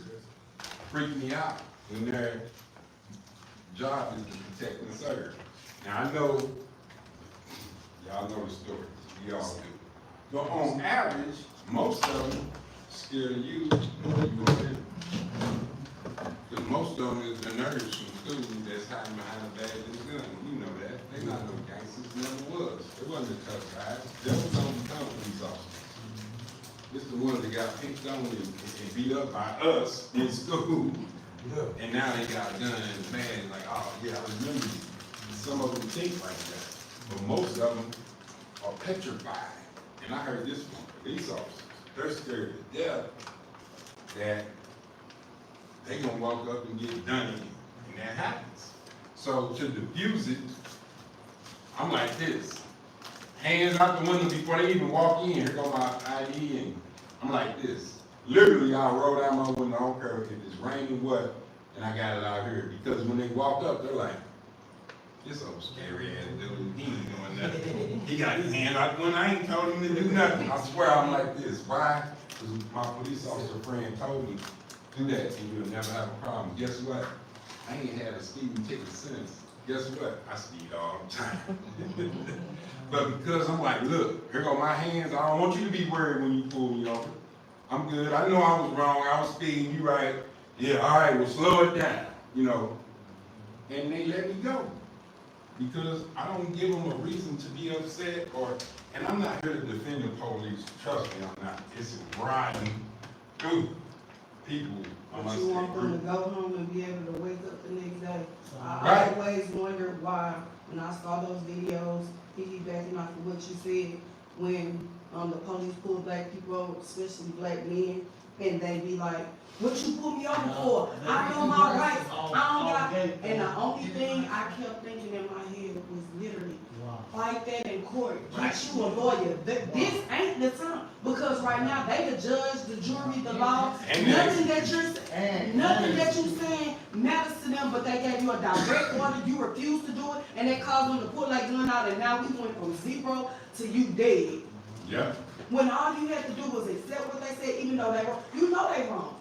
Speaker 4: freak me out when their job is to protect and serve? Now, I know, y'all know the story, we all do. But on average, most of them scared of you more than you are them. Because most of them is the nerds from school that's hiding behind a badge and a gun. You know that. They not no gangsters, never was. They wasn't the tough guys. They was gonna become police officers. It's the ones that got picked on and beat up by us in school. And now they got a gun and man, like, oh yeah, I remember you. Some of them think like that. But most of them are petrified. And I heard this from police officers. They're scared to death that they gonna walk up and get done again. And that happens. So to diffuse it, I'm like this. Hands out the window before they even walk in. Here go my ID, and I'm like this. Literally, I'll roll down my window, I don't care if it's raining, what, and I got it out here. Because when they walk up, they're like, this old scary ass dude, he ain't doing nothing. He got his hand out the window, I ain't told him to do nothing. I swear I'm like this. Why? Because my police officer friend told me, do that and you'll never have a problem. Guess what? I ain't had a speeding ticket since. Guess what? I speed all the time. But because I'm like, look, here go my hands. I don't want you to be worried when you pull me over. I'm good. I know I was wrong. I was speeding. You right. Yeah, all right, well, slow it down, you know. And they let me go. Because I don't give them a reason to be upset and I'm not here to defend the police. Trust me, I'm not. It's riding through people.
Speaker 1: But you want them to go home and be able to wake up the next day. I
Speaker 4: Right.
Speaker 1: always wondered why, when I saw those videos, piggybacking off of what you said, when the police pull black people over, especially black men, and they be like, what you pull me over for? I know my rights. I don't got. And the only thing I kept thinking in my head was literally, fight that in court. Get you a lawyer. This ain't the time. Because right now, they the judge, the jury, the law. Nothing that you're saying matters to them, but they gave you a direct order. You refuse to do it, and they caused them to pull that gun out, and now we went from 0 to you dead.
Speaker 4: Yeah.
Speaker 1: When all you had to do was accept what they said, even though they wrong. You know they wrong.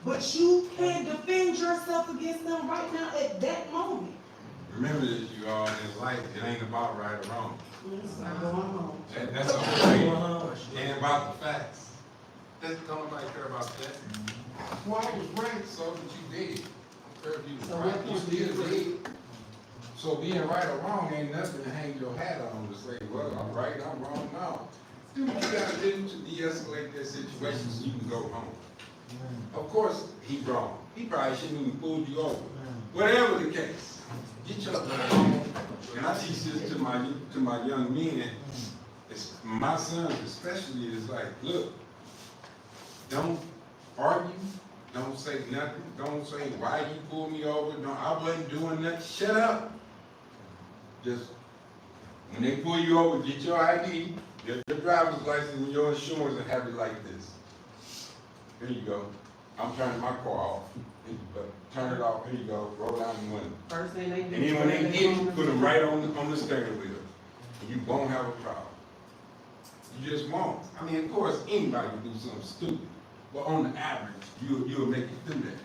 Speaker 1: But you can't defend yourself against them right now at that moment.
Speaker 4: Remember this, you all, in life, it ain't about right or wrong.
Speaker 1: It's not going home.
Speaker 4: That's the whole thing. It ain't about the facts. Don't nobody care about that. Well, I was right, so that you did. I don't care if you was
Speaker 1: So
Speaker 4: right,
Speaker 1: what
Speaker 4: you
Speaker 1: point do you
Speaker 4: still
Speaker 1: quit?
Speaker 4: did. So being right or wrong ain't nothing to hang your hat on to say, well, I'm right, I'm wrong, no. Do what you gotta do to de-escalate that situation so you can go home. Of course, he's wrong. He probably shouldn't even pulled you over. Whatever the case, get your home. And I teach this to my young men. My sons especially is like, look, don't argue, don't say nothing, don't say why you pulled me over, I wasn't doing nothing, shut up. Just, when they pull you over, get your ID, get your driver's license and your insurance and have it like this. Here you go. I'm turning my car off. Turn it off, here you go, roll down the window.
Speaker 1: First thing they do.
Speaker 4: And then when they get you, put them right on the steering wheel. And you won't have a problem. You just won't. I mean, of course, anybody can do something stupid. But on the average, you'll make it through that.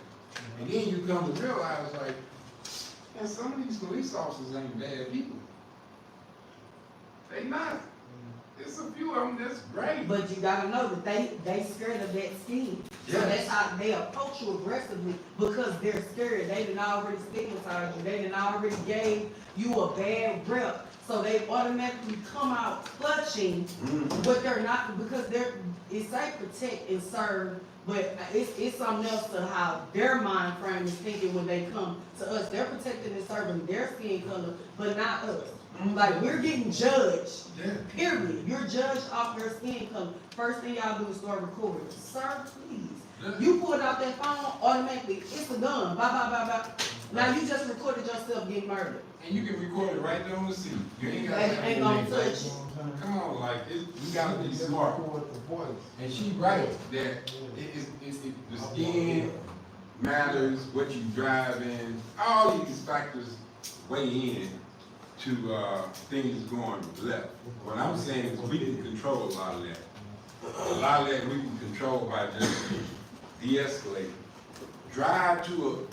Speaker 4: And then you come to realize, like, man, some of these police officers ain't bad people. They not. There's a few of them that's great.
Speaker 1: But you gotta know that they scared of that scheme. So that's how they approach you aggressively, because they're scared. They done already stigmatized you. They done already gave you a bad rep. So they automatically come out clutching, but they're not, because it's like protect and serve, but it's something else to how their mind frame is thinking when they come to us. They're protecting and serving their skin color, but not us. Like, we're getting judged, period. You're judged off your skin color. First thing y'all do is start recording. Sir, please. You pulled out that phone, automatically, it's a gun, bye, bye, bye, bye. Now you just recorded yourself getting murdered.
Speaker 4: And you can record it right there on the seat. You ain't got
Speaker 1: Ain't gonna touch you.
Speaker 4: Come on, like, you gotta be smart. And she right, that the skin matters, what you drive in, all these factors weigh in things going left. What I'm saying is we can control a lot of that. A lot of that we can control by just de-escalating. Drive to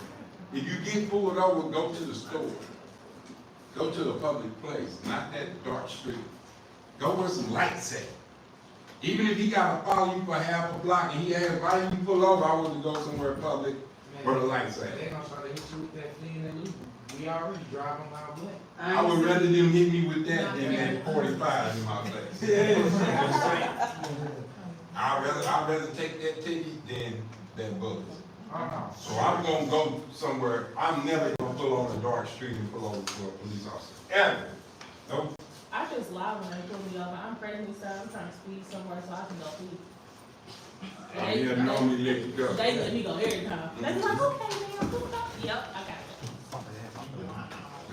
Speaker 4: if you get pulled over, go to the store. Go to a public place, not that dark street. Go where some lights at. Even if he gotta follow you for half a block and he asks, why you pull over, I want to go somewhere public where the lights at.
Speaker 8: They gonna try to hit you with that fleeing illegal. We already driving my way.
Speaker 4: I would rather them hit me with that than that 45 in my face. I'd rather take that ticket than that bullet. So I'm gonna go somewhere, I'm never gonna pull on a dark street and pull over for a police officer, ever. Nope.
Speaker 9: I just lie when they pull me over. I'm pregnant, so I'm trying to speed somewhere so I can go speed.
Speaker 4: Yeah, normally let you go.
Speaker 9: They let me go every time. They be like, okay, man, yep, I got it.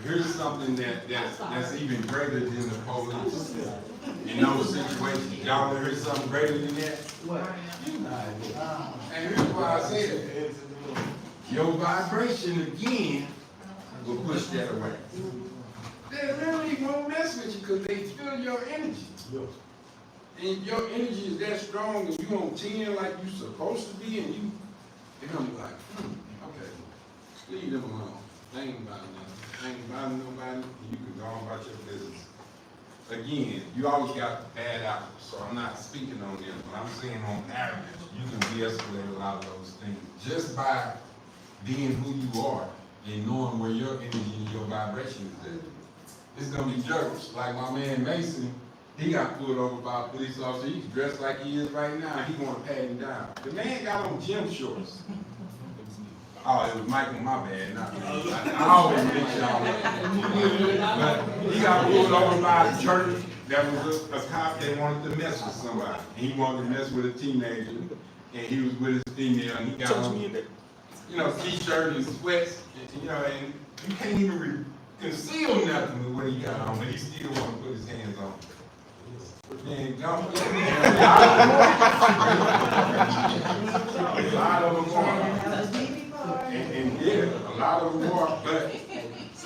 Speaker 4: Here's something that's even greater than the police. In those situations, y'all wanna hear something greater than that?
Speaker 8: What?
Speaker 4: And here's why I say that. Your vibration again will push that away. They really won't mess with you because they feel your energy. And your energy is that strong and you on 10 like you supposed to be, and they're gonna be like, okay, leave them alone. They ain't about nothing. They ain't about nobody, and you can go on about your business. Again, you always got bad apples, so I'm not speaking on them, but I'm saying on average, you can de-escalate a lot of those things just by being who you are and knowing where your energy and your vibration is at. It's gonna be jerks, like my man Mason. He got pulled over by a police officer. He's dressed like he is right now. He want to pat him down. The man got on gym shorts. Oh, it was Michael, my bad. Not me. I always mix y'all up. But he got pulled over by a church that was a cop that wanted to mess with somebody. And he wanted to mess with a teenager. And he was with his female. And he got on, t-shirt and sweats. And you can't even conceal nothing with what he got on. But he still want to put his hands on. Man, a lot of them are. And yeah, a lot of them are, but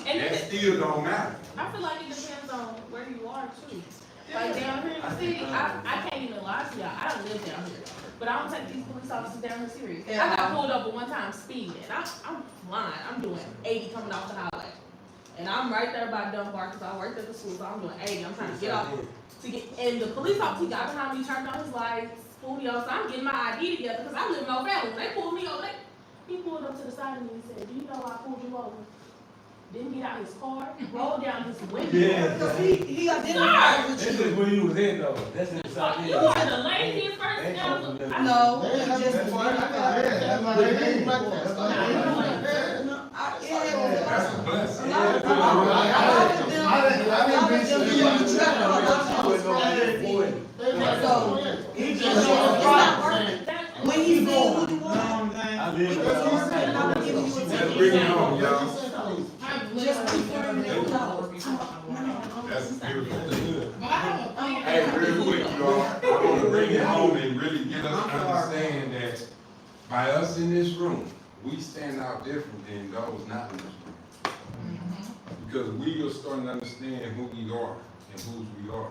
Speaker 4: that still don't matter.
Speaker 9: I feel like it depends on where you are too. Like down here in the city, I can't even lie to y'all. I don't live down here, but I don't take these police officers down here serious. I got pulled over one time speeding, and I'm flying. I'm doing 80 coming off the highway, and I'm right there by Dunbar because I worked at the school, so I'm doing 80. I'm trying to get off. And the police officer got behind me, turned on his lights, pulled me over. So I'm getting my ID together because I live in no family. When they pulled me over, he pulled up to the side of me and said, "Do you know I pulled you over?" Didn't get out his car, rolled down his window.
Speaker 6: Yeah.
Speaker 1: Because he identified with
Speaker 6: This
Speaker 1: you.
Speaker 6: is where you was in though. That's in the south end.
Speaker 9: You were the laziest person ever.
Speaker 1: No, he just.
Speaker 4: That's a blessing.
Speaker 1: When he said who you want,
Speaker 4: Let's bring it home, y'all.
Speaker 1: just confirm that.
Speaker 4: That's beautiful. Hey, real quick, y'all. I want to bring it home and really get us to understand that by us in this room, we stand out different than those not in this room. Because we are starting to understand who we are and whose we are.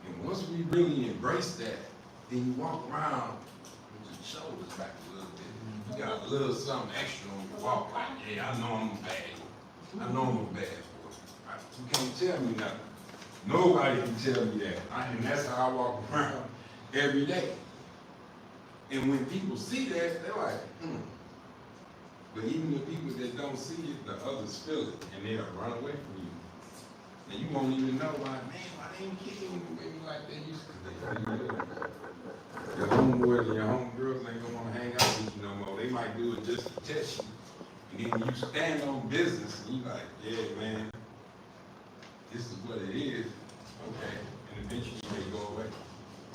Speaker 4: And once we really embrace that, then you walk around with your shoulders back a little bit. You got a little something extra on your walk. Like, yeah, I know I'm bad. I know I'm a bad boy. You can't tell me nothing. Nobody can tell me that. And that's how I walk around every day. And when people see that, they're like, But even the people that don't see it, the others feel it, and they'll run away from you. And you won't even know why, man, why they ain't kicking with me like they used to. Your homeboys and your homegirls ain't gonna wanna hang out with you no more. They might do it just to test you. And then when you stand on business, and you like, yeah, man, this is what it is. Okay. And eventually they go away.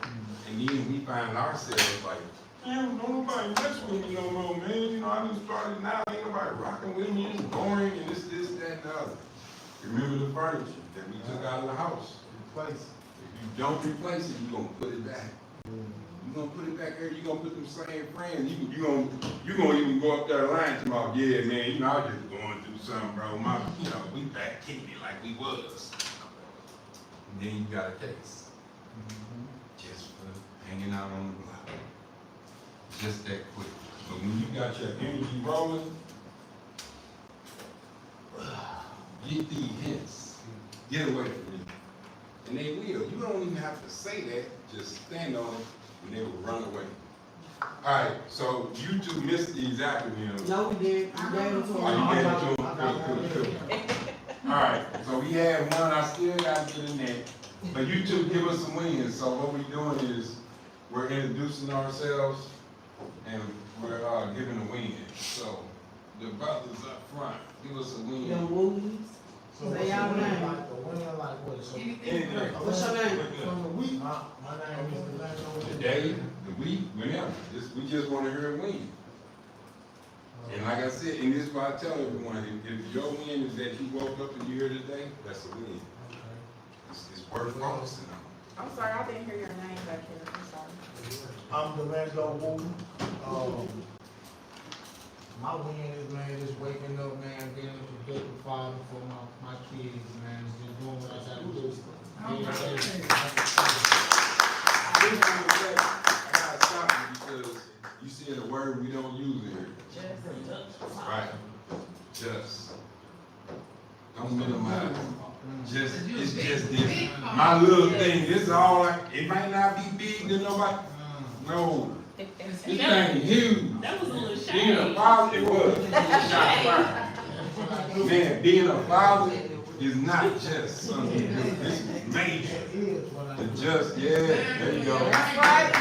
Speaker 4: And then we find ourselves like, man, don't nobody mess with me no more, man. I just started now, ain't nobody rocking with me, it's boring, and this, that, and the other. Remember the furniture that we took out of the house? Replace it. If you don't replace it, you're gonna put it back. You're gonna put it back there, you're gonna put them same friends, you gonna even go up there lying to them, yeah, man, I was just going through something, bro. We back kicking it like we was. and then you got a case. Just for hanging out on the block. Just that quick. But when you got your energy rolling, get these hints. Get away from me. And they will. You don't even have to say that. Just stand on it and they will run away. Alright, so you two missed these acronyms.
Speaker 1: No, we did. You gave it to
Speaker 4: Oh, you gave it to
Speaker 1: them.
Speaker 4: them? Good. Alright, so we had one, I still got to the net. But you two give us some wins. So what we're doing is, we're introducing ourselves and we're giving a win. So, the brothers up front, give us a win.
Speaker 1: Them woolies.
Speaker 8: So
Speaker 1: Say y'all name.
Speaker 8: like the winner, like what? So
Speaker 3: Anything.
Speaker 1: What's your name?
Speaker 8: from the week, my name is Orlando.
Speaker 4: The day, the week, whenever. We just want to hear a win. And like I said, and this is why I tell everyone, if your win is that you woke up and you're here today, that's a win. It's worth focusing on.
Speaker 7: I'm sorry, I didn't hear your name back here, I'm sorry.
Speaker 8: I'm Orlando Wooten. My win is, man, just waking up, man, being a productive father for my kids, man, just doing what I gotta do.
Speaker 4: I gotta stop you because you said a word we don't use here. Right. Just. Don't minimize. Just, it's just this. My little thing, this is all it might not be big to nobody. No. This thing is huge.
Speaker 9: That was a little
Speaker 4: Being a
Speaker 9: shady.
Speaker 4: father, it was. Man, being a father is not just something you do. It's major.
Speaker 8: It is what I do.
Speaker 4: It's just, yeah, there you go.
Speaker 3: That's right.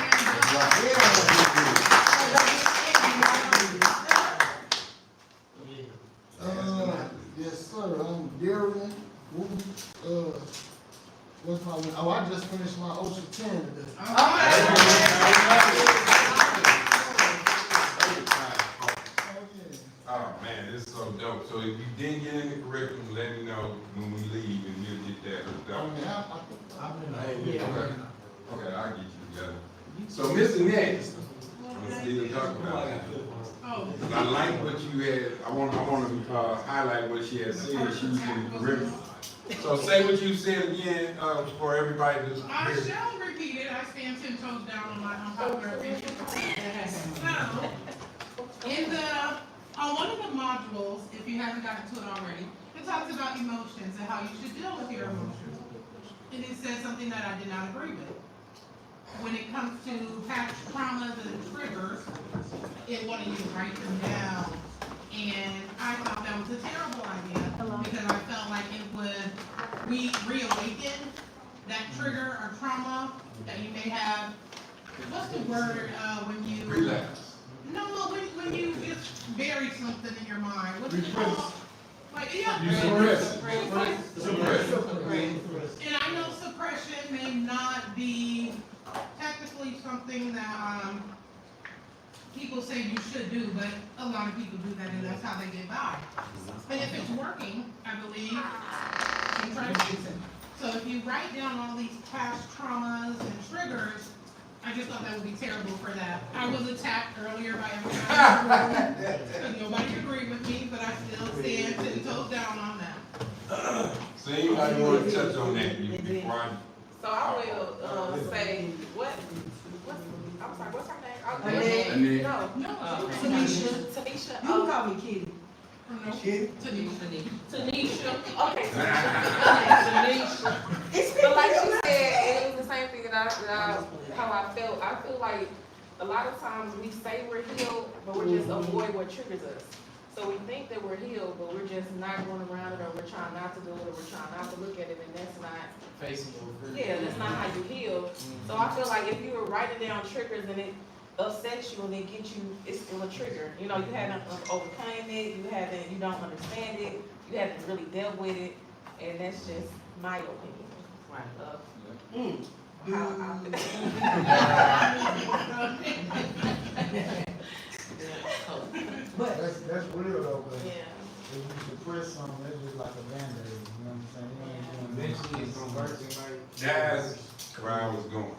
Speaker 8: Yes, sir, I'm Darian Wooten. What's my win? Oh, I just finished my Ocean 10 today.
Speaker 4: Oh, man, this is so dope. So if you didn't get in the curriculum, let me know when we leave and we'll get that hooked
Speaker 8: I
Speaker 4: up.
Speaker 8: mean, I've been,
Speaker 4: Okay, I'll get you together. So Mr. Next, I'm still talking about that.
Speaker 3: Oh.
Speaker 4: I like what you had, I want to highlight what she had said, she was in the curriculum. So say what you said again, for everybody to
Speaker 3: I
Speaker 4: hear.
Speaker 3: shall repeat it, I stand 10 toes down on my unpopular opinion. So, on one of the modules, if you haven't gotten to it already, it talks about emotions and how you should deal with your emotions. And it says something that I did not agree with. When it comes to past traumas and triggers, it wanted you to write them down. And I thought that was a terrible idea because I felt like it would reawaken that trigger or trauma that you may have. What's the word when you
Speaker 4: Relapse.
Speaker 3: No, when you just bury something in your mind. What's it called? Like, yeah.
Speaker 4: You suppress. Suppress.
Speaker 3: And I know suppression may not be technically something that people say you should do, but a lot of people do that and that's how they get by. And if it's working, I believe, you try to fix it. So if you write down all these past traumas and triggers, I just thought that would be terrible for that. I was attacked earlier by everybody, because nobody agreed with me, but I still stand 10 toes down on that.
Speaker 4: So anybody want to touch on that before I?
Speaker 7: So I will, say, I'm sorry, what's her name?
Speaker 4: Annette.
Speaker 7: No.
Speaker 1: Tanisha.
Speaker 7: Tanisha.
Speaker 1: You can call me Kitty.
Speaker 7: Tanisha. Okay.
Speaker 1: Tanisha.
Speaker 7: But like she said, it was the same thing that how I felt. I feel like a lot of times we say we're healed, but we're just avoid what triggers us. So we think that we're healed, but we're just not going around it, or we're trying not to do it, or we're trying not to look at it, and that's not, that's not how you heal. So I feel like if you were writing down triggers and it upsets you and it gets you, it's still a trigger. You know, you haven't overcome it, you don't understand it, you haven't really dealt with it, and that's just my opinion. Of how I
Speaker 1: But
Speaker 8: that's real though, but
Speaker 7: yeah.
Speaker 8: if you suppress something, that's just like a Band-Aid, you know what I'm saying? Eventually it's gonna work,
Speaker 4: That's where I was going.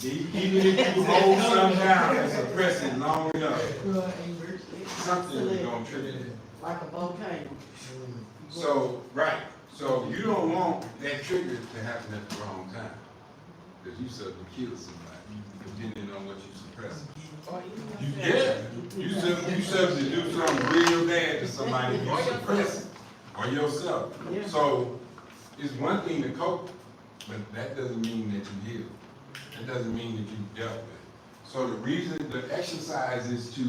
Speaker 4: Even if you hold something down and suppress it long enough, something is gonna trigger it.
Speaker 1: like a volcano.
Speaker 4: So, right, So you don't want that trigger to happen at the wrong time. Because you suffer to kill somebody, depending on what you suppress. You suffer to do something real bad to somebody, you suppress it, or yourself. So it's one thing to cope, but that doesn't mean that you heal. That doesn't mean that you dealt with it. So the reason, the exercise is to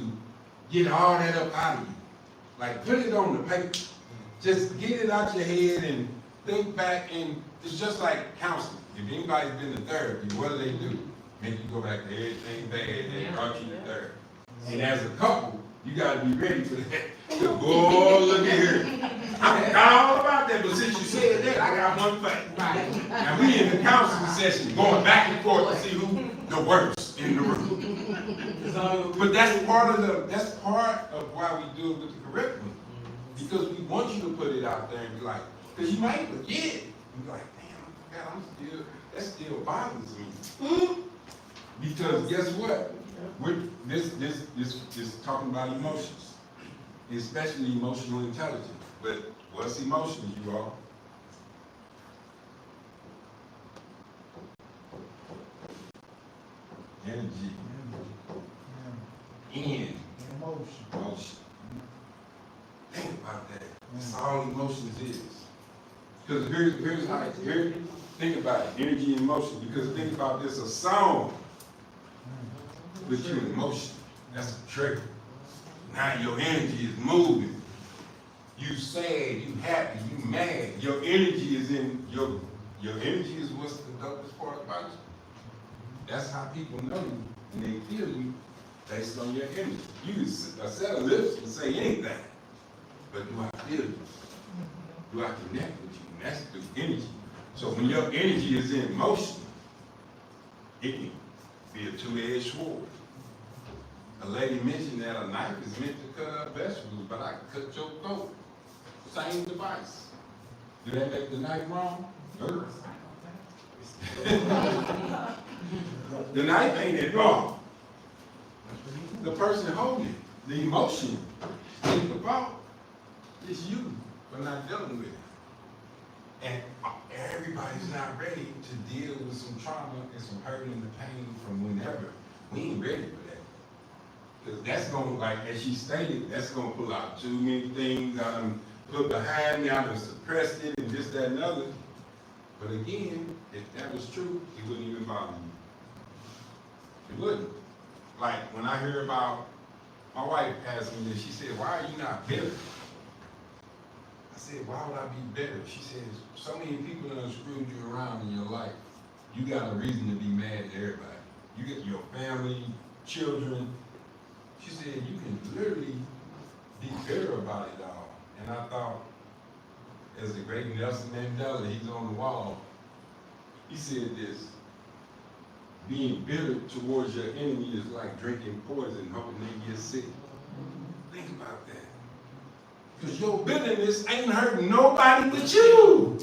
Speaker 4: get all that up out of you. Like, put it on the paper. Just get it out your head and think back, and it's just like counseling. If anybody's been to therapy, what do? Make you go back to everything bad that brought you to therapy. And as a couple, you gotta be ready for that. Boy, look at here. I got all about that, but since you said that, I got one fact. Now, we in the counseling session, going back and forth to see who the worst in the room. But that's part of why we do it with the curriculum. Because we want you to put it out there and be like, because you might forget. And be like, damn, I forgot, that still bothers me. Because guess what? This talking about emotions, especially emotional intelligence. But what's emotions, you all? Energy. Emotion. Think about that. That's all emotions is. Because here's how, think about it, energy and emotion. Because think about this, a song with your emotion, that's a trigger. Now your energy is moving. You sad, you happy, you mad. Your energy is in, your energy is what's the dopest part about you. That's how people know you, and they feel you based on your energy. You can a set of lips and say anything, but do I feel you? Do I connect with you? And that's through energy. So when your energy is in motion, it can be a two-edged sword. A lady mentioned that a knife is meant to cut up vegetables, but I can cut your throat. Same device. Did that make the knife wrong? No. The knife ain't at fault. The person holding it, the emotion ain't the fault. It's you for not dealing with it. And everybody's not ready to deal with some trauma and some hurt and the pain from whenever. We ain't ready for that. Because that's going to, like as she stated, that's going to pull out too many things. I done put behind me, I done suppressed it and this, that, and other. But again, if that was true, it wouldn't even bother me. It wouldn't. Like when I hear about my wife passing me, she said, "Why are you not bitter?" I said, "Why would I be bitter?" She says, "So many people done screwed you around in your life. You got a reason to be mad at everybody. You get your family, children." She said, "You can literally be bitter about it all." And I thought, as the great Nelson Mandela, he's on the wall, he said this: being bitter towards your enemy is like drinking poison, hoping they get sick. Think about that. Because your bitterness ain't hurting nobody but you.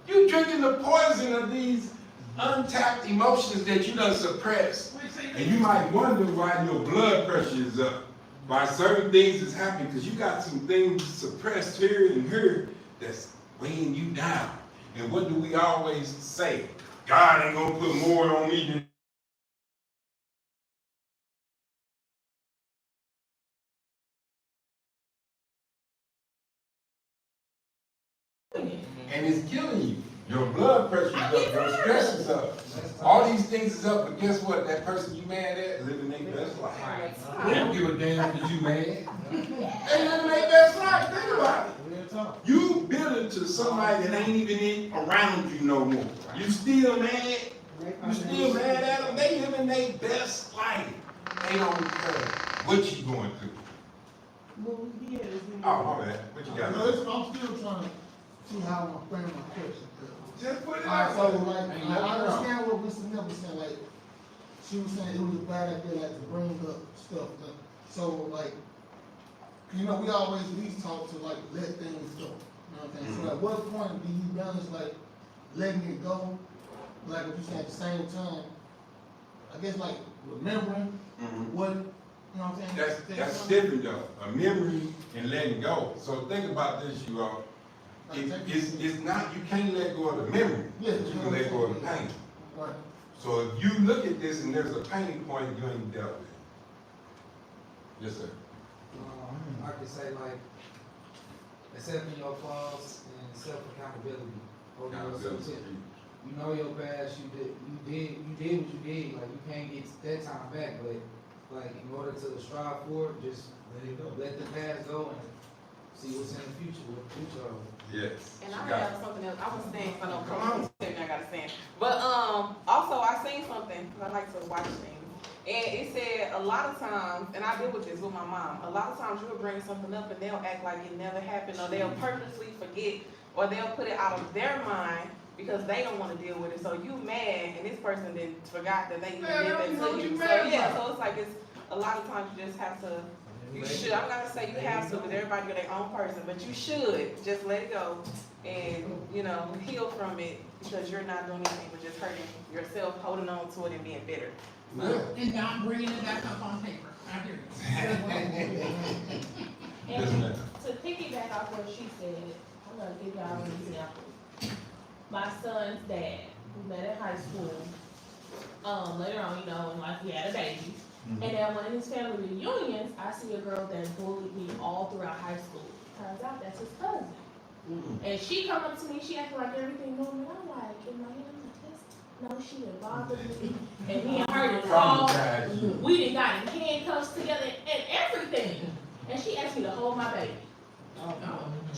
Speaker 4: You drinking the poison of these untapped emotions that you done suppressed. And you might wonder why your blood pressure is up, why certain things is happening, because you got some things suppressed here and here that's weighing you down. And what do we always say? God ain't gonna put more on me than and it's killing you. Your blood pressure is up, your stress is up. All these things is up, but guess what? That person you mad at living their best life. They don't give a damn because you mad. They living their best life. Think about it. You bitter to somebody that ain't even around you no more. You still mad? You still mad at them? They living their best life. They don't care what you going through. Oh, my bad. What you got?
Speaker 8: I'm still trying to see how I'm frame my question.
Speaker 4: Just put it
Speaker 8: Alright,
Speaker 4: out.
Speaker 8: so like, I understand what Mr. Neville said, like, she was saying it was a bad idea, like, to bring up stuff, so like, you know, we always at least talk to like, let things go, you know what I'm saying? So at what point do you balance like, letting it go, like what you said at the same time, I guess like, remembering what, you know what I'm saying?
Speaker 4: That's different though, a memory and letting go. So think about this, you all. It's not, you can't let go of the memory,
Speaker 8: Yeah,
Speaker 4: but you can let go of the pain.
Speaker 8: Right.
Speaker 4: So if you look at this and there's a pain point you ain't dealt with. Yes, sir.
Speaker 12: I could say like, accepting your flaws and self-accountability. Holding yourself to it. You know your past, you did what you did, like you can't get that time back, but like in order to strive for it, just let it go. Let the past go and see what's in the future, what the future holds.
Speaker 4: Yes.
Speaker 7: And I have something else, I was saying, I know, come on, I gotta say. But, also I seen something, cause I like to watch things. And it said a lot of times, and I deal with this with my mom, a lot of times you'll bring something up and they'll act like it never happened, or they'll purposely forget, or they'll put it out of their mind because they don't wanna deal with it. So you mad, and this person then forgot that they even did that to you. So yeah, so it's like, it's, a lot of times you just have to, you should, I'm not gonna say you have to, because everybody got their own person, but you should just let it go and, you know, heal from it, because you're not doing anything but just hurting yourself, holding on to it and being bitter.
Speaker 3: And not bringing it back up on paper. I hear you.
Speaker 4: Yes,
Speaker 9: And
Speaker 4: ma'am.
Speaker 9: to piggyback off what she said, I'm gonna give y'all an example. My son's dad, we met in high school, later on, you know, in life, he had a baby. And at one of his family reunions, I see a girl that bullied me all throughout high school. Turns out that's his cousin. And she come up to me, she acted like everything normal. I'm like, am I in the test? No, she didn't bother me. And me and her done all, we done got in handcuffs together and everything. And she asked me to hold my baby.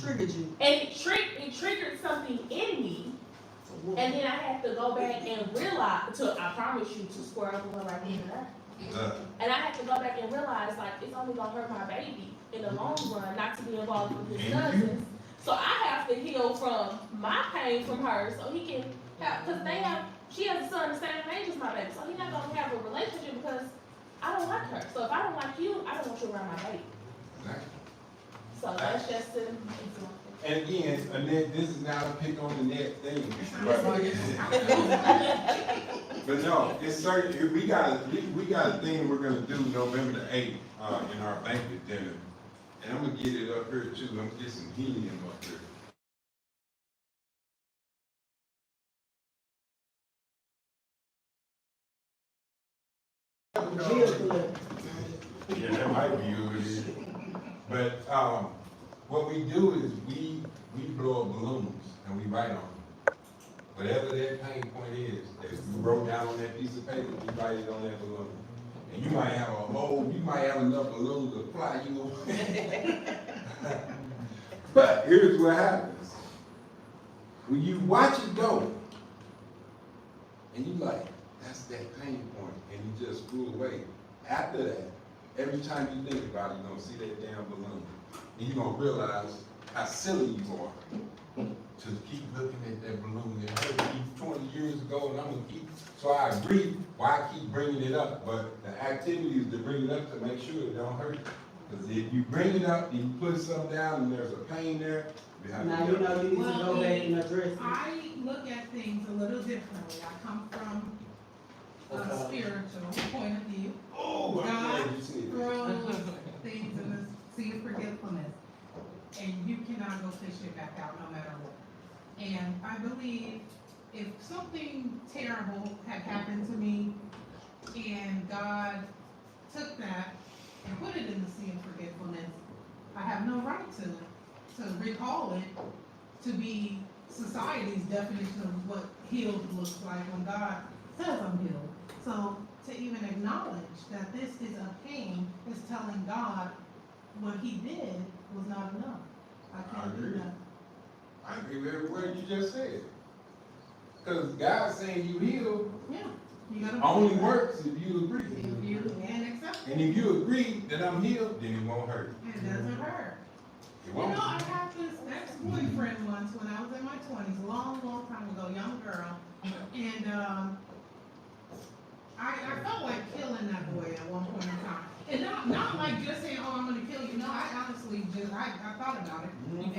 Speaker 1: Triggered you.
Speaker 9: And it triggered something in me. And then I had to go back and realize, I promise you, to square up with her right here. And I had to go back and realize, like, it's only gonna hurt my baby in the long run, not to be involved with his cousins. So I have to heal from my pain from her, so he can have, cause she has a son the same age as my baby, so he's not gonna have a relationship because I don't like her. So if I don't like you, I don't want you around my baby. So that's just an example.
Speaker 4: And again, Annette, this is not a pick on the net thing. But no, it's certain, we got a thing we're gonna do November the 8th, in our banquet dinner. And I'm gonna get it up here too, I'm gonna get some helium up here. Yeah, that might be who it is. But, what we do is we blow up balloons and we write on them. Whatever that pain point is, that you wrote down on that piece of paper, you write it on that balloon. And you might have enough balloons to fly you away. But here's what happens. When you watch it go, and you like, that's that pain point, and you just flew away. After that, every time you think about it, you're gonna see that damn balloon. And you're gonna realize how silly you are to keep looking at that balloon. It hurt me 20 years ago, and I'm gonna keep. So I agree why I keep bringing it up, but the activity is to bring it up to make sure it don't hurt. Because if you bring it up and you put something down and there's a pain there, you have
Speaker 1: Now
Speaker 4: to
Speaker 1: you know you need to
Speaker 3: Well,
Speaker 1: go back and address it.
Speaker 3: I look at things a little differently. I come from a spiritual point of view.
Speaker 4: Oh, I'm
Speaker 3: God
Speaker 4: glad you said that.
Speaker 3: throws things in the sea of forgetfulness, and you cannot go fish it back out no matter what. And I believe if something terrible had happened to me and God took that and put it in the sea of forgetfulness, I have no right to recall it to be society's definition of what healed looks like when God says I'm healed. So to even acknowledge that this is a pain is telling God what he did was not enough. I can't do that.
Speaker 4: I agree with every word you just said. Because God's saying you healed
Speaker 3: Yeah. You gotta.
Speaker 4: only works if you agree.
Speaker 3: If you and accept it.
Speaker 4: And if you agree that I'm healed, then it won't hurt.
Speaker 3: It doesn't hurt.
Speaker 4: It
Speaker 3: You
Speaker 4: won't.
Speaker 3: know, I had this ex-boyfriend once when I was in my 20s, long time ago, young girl. And, I felt like killing that boy at one point in time. And not like just saying, oh, I'm gonna kill you. No, I honestly just, I thought about it.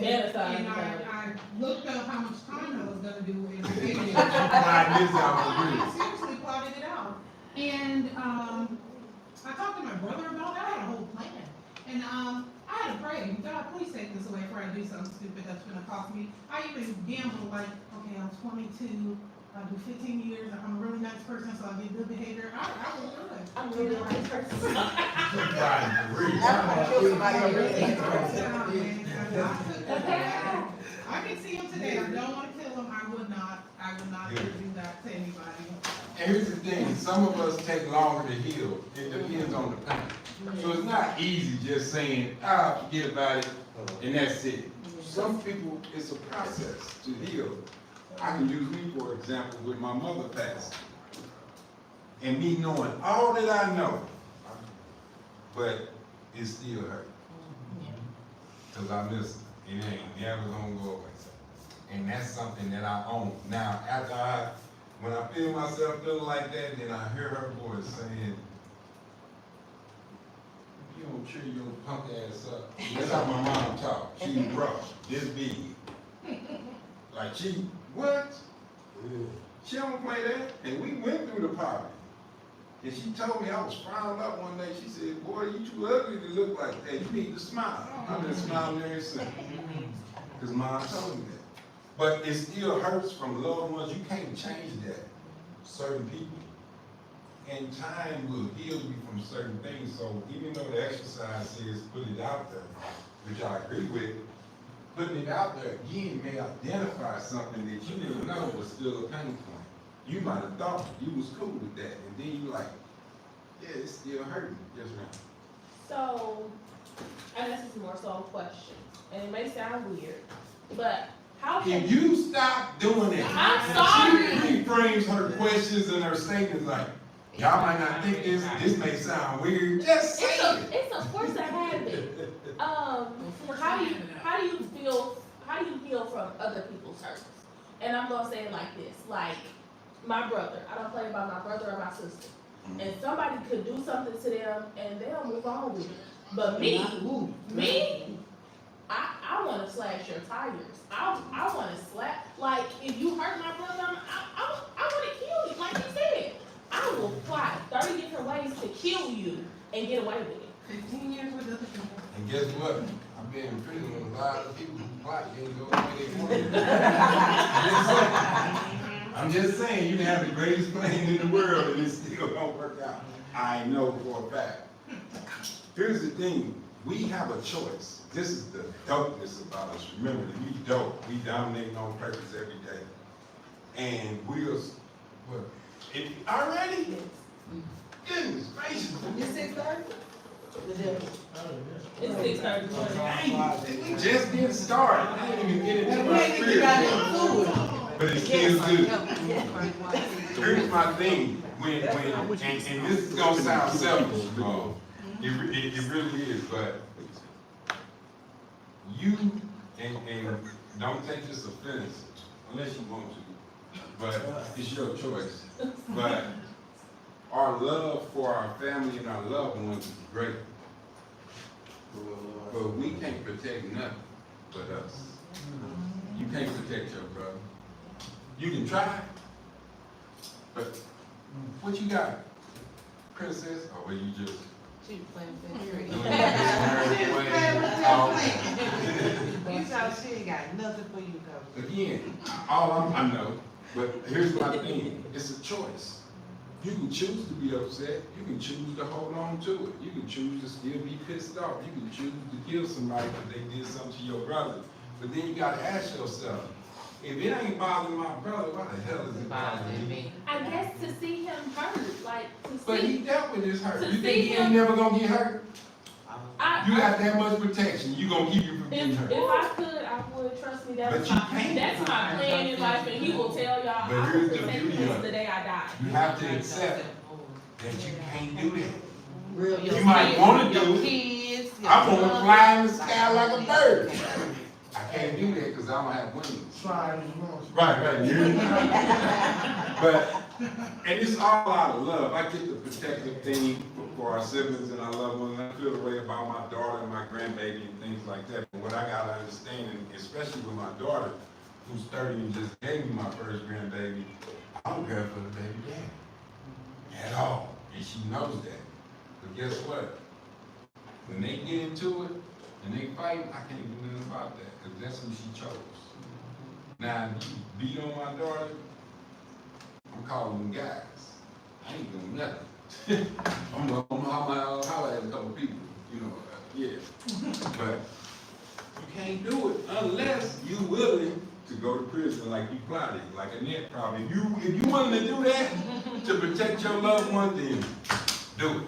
Speaker 3: And I looked up how much time I was gonna do in the video. I seriously plotted it out. And, I talked to my brother about that. I had a whole plan. And, I had to pray, God, please take this away before I do do something stupid that's gonna cost me. I even gamble like, okay, I'm 22, I do 15 years, I'm a really nice person, so I get good behavior. I will do it.
Speaker 9: I'm a really nice person.
Speaker 3: I can see him today, I don't wanna kill him, I would not do that to anybody.
Speaker 4: And here's the thing, some of us take longer to heal, it depends on the pain. So it's not easy just saying, forget about it, and that's it. Some people, it's a process to heal. I can use me for example with my mother passing. And me knowing all that I know, but it still hurt. Cause I miss her, it ain't never gonna go away. And that's something that I own. Now, when I feel myself feeling like that, then I hear her voice saying, you don't cheer your punk ass up. That's how my mom talked. She rough, this big. Like what? She don't play that. And we went through the poverty. And she told me I was frowned up one day. She said, boy, you too ugly to look like that. You need to smile. I've been smiling ever since. Because mom told me that. But it still hurts from loved ones. You can't change that. Certain people. And time will heal you from certain things. So even though the exercise says put it out there, which I agree with, putting it out there again may identify something that you didn't know was still a pain point. You might have thought you was cool with that, and then you like, yeah, it's still hurting. Yes, ma'am.
Speaker 9: So, I guess it's more so a question, and it may sound weird, but how
Speaker 4: Can you stop doing that?
Speaker 9: I'm sorry.
Speaker 4: She reframes her questions and her statements like, y'all might not think this may sound weird. Just say it.
Speaker 9: It's a force of habit. How do you heal from other people's hurts? And I'm gonna say it like this, like my brother. I don't play about my brother or my sister. And somebody could do something to them and they'll move on with it. But me, I wanna slash your tires. I wanna slap, like if you hurt my brother, I wanna kill you, like you said. I will plot 30 different ways to kill you and get away with it.
Speaker 3: 15 years with other people.
Speaker 4: And guess what? I've been in prison with a lot of people who plot didn't go the way they wanted. I'm just saying, you can have the greatest plan in the world and it still don't work out. I know for a fact. Here's the thing, we have a choice. This is the dopeness about us. Remember, to be dope, we dominate on purpose every day. And already? Goodness gracious.
Speaker 1: It's 6:30?
Speaker 9: It's 6:30.
Speaker 4: We just getting started. I didn't even get into
Speaker 1: We
Speaker 4: my
Speaker 1: ain't even got into it.
Speaker 4: but it's still good. Here's my thing, and this is gonna sound selfish, it really is, but you, and don't take this offense, unless you want to, but it's your choice. But our love for our family and our loved ones is great. But we can't protect nothing but us. You can't protect your brother. You can try, but what you got? Princess, or were you just
Speaker 10: She playing
Speaker 4: doing
Speaker 10: with
Speaker 4: that?
Speaker 10: You know she ain't got nothing for you, Coach.
Speaker 4: Again, all I know, but here's my thing, it's a choice. You can choose to be upset, you can choose to hold on to it, you can choose to still be pissed off, you can choose to kill somebody because they did something to your brother. But then you gotta ask yourself, if it ain't bothering my brother, why the hell is it bothering me?
Speaker 9: I guess to see him hurt, like to see.
Speaker 4: But he dealt with his hurt.
Speaker 9: to
Speaker 4: You
Speaker 9: see
Speaker 4: think he ain't
Speaker 9: him-
Speaker 4: never gonna get hurt?
Speaker 9: I-
Speaker 4: You got that much protection, you gonna keep you from getting
Speaker 9: If
Speaker 4: hurt.
Speaker 9: I could, I would. Trust me,
Speaker 4: But
Speaker 9: that's
Speaker 4: you
Speaker 9: my
Speaker 4: can't.
Speaker 9: that's my plan in life, and he will tell y'all
Speaker 4: But
Speaker 9: I
Speaker 4: here's
Speaker 9: will
Speaker 4: the
Speaker 9: protect
Speaker 4: beauty
Speaker 9: him
Speaker 4: of it.
Speaker 9: the day I die.
Speaker 4: You have to accept that you can't do that.
Speaker 1: Real.
Speaker 4: You might wanna do it.
Speaker 10: Kids.
Speaker 4: I wanna fly in the sky like a bird. I can't do that because I don't have wings.
Speaker 8: Try it, you know.
Speaker 4: Right. But, and it's all out of love. I get the protective thing for our siblings and our loved ones. I feel the way about my daughter and my grandbaby and things like that. But what I gotta understand, and especially with my daughter, who's 30 and just gave me my first grandbaby, I don't care for the baby daddy at all. And she knows that. But guess what? When they get into it, and they fight, I can't do nothing about that, cause that's who she chose. Now, if you beat on my daughter, I'm calling them guys. I ain't doing nothing. I'm gonna holler at a couple people, you know, yeah. But you can't do it unless you willing to go to prison like you plotted, like Annette probably. If you willing to do that to protect your loved one, then do it.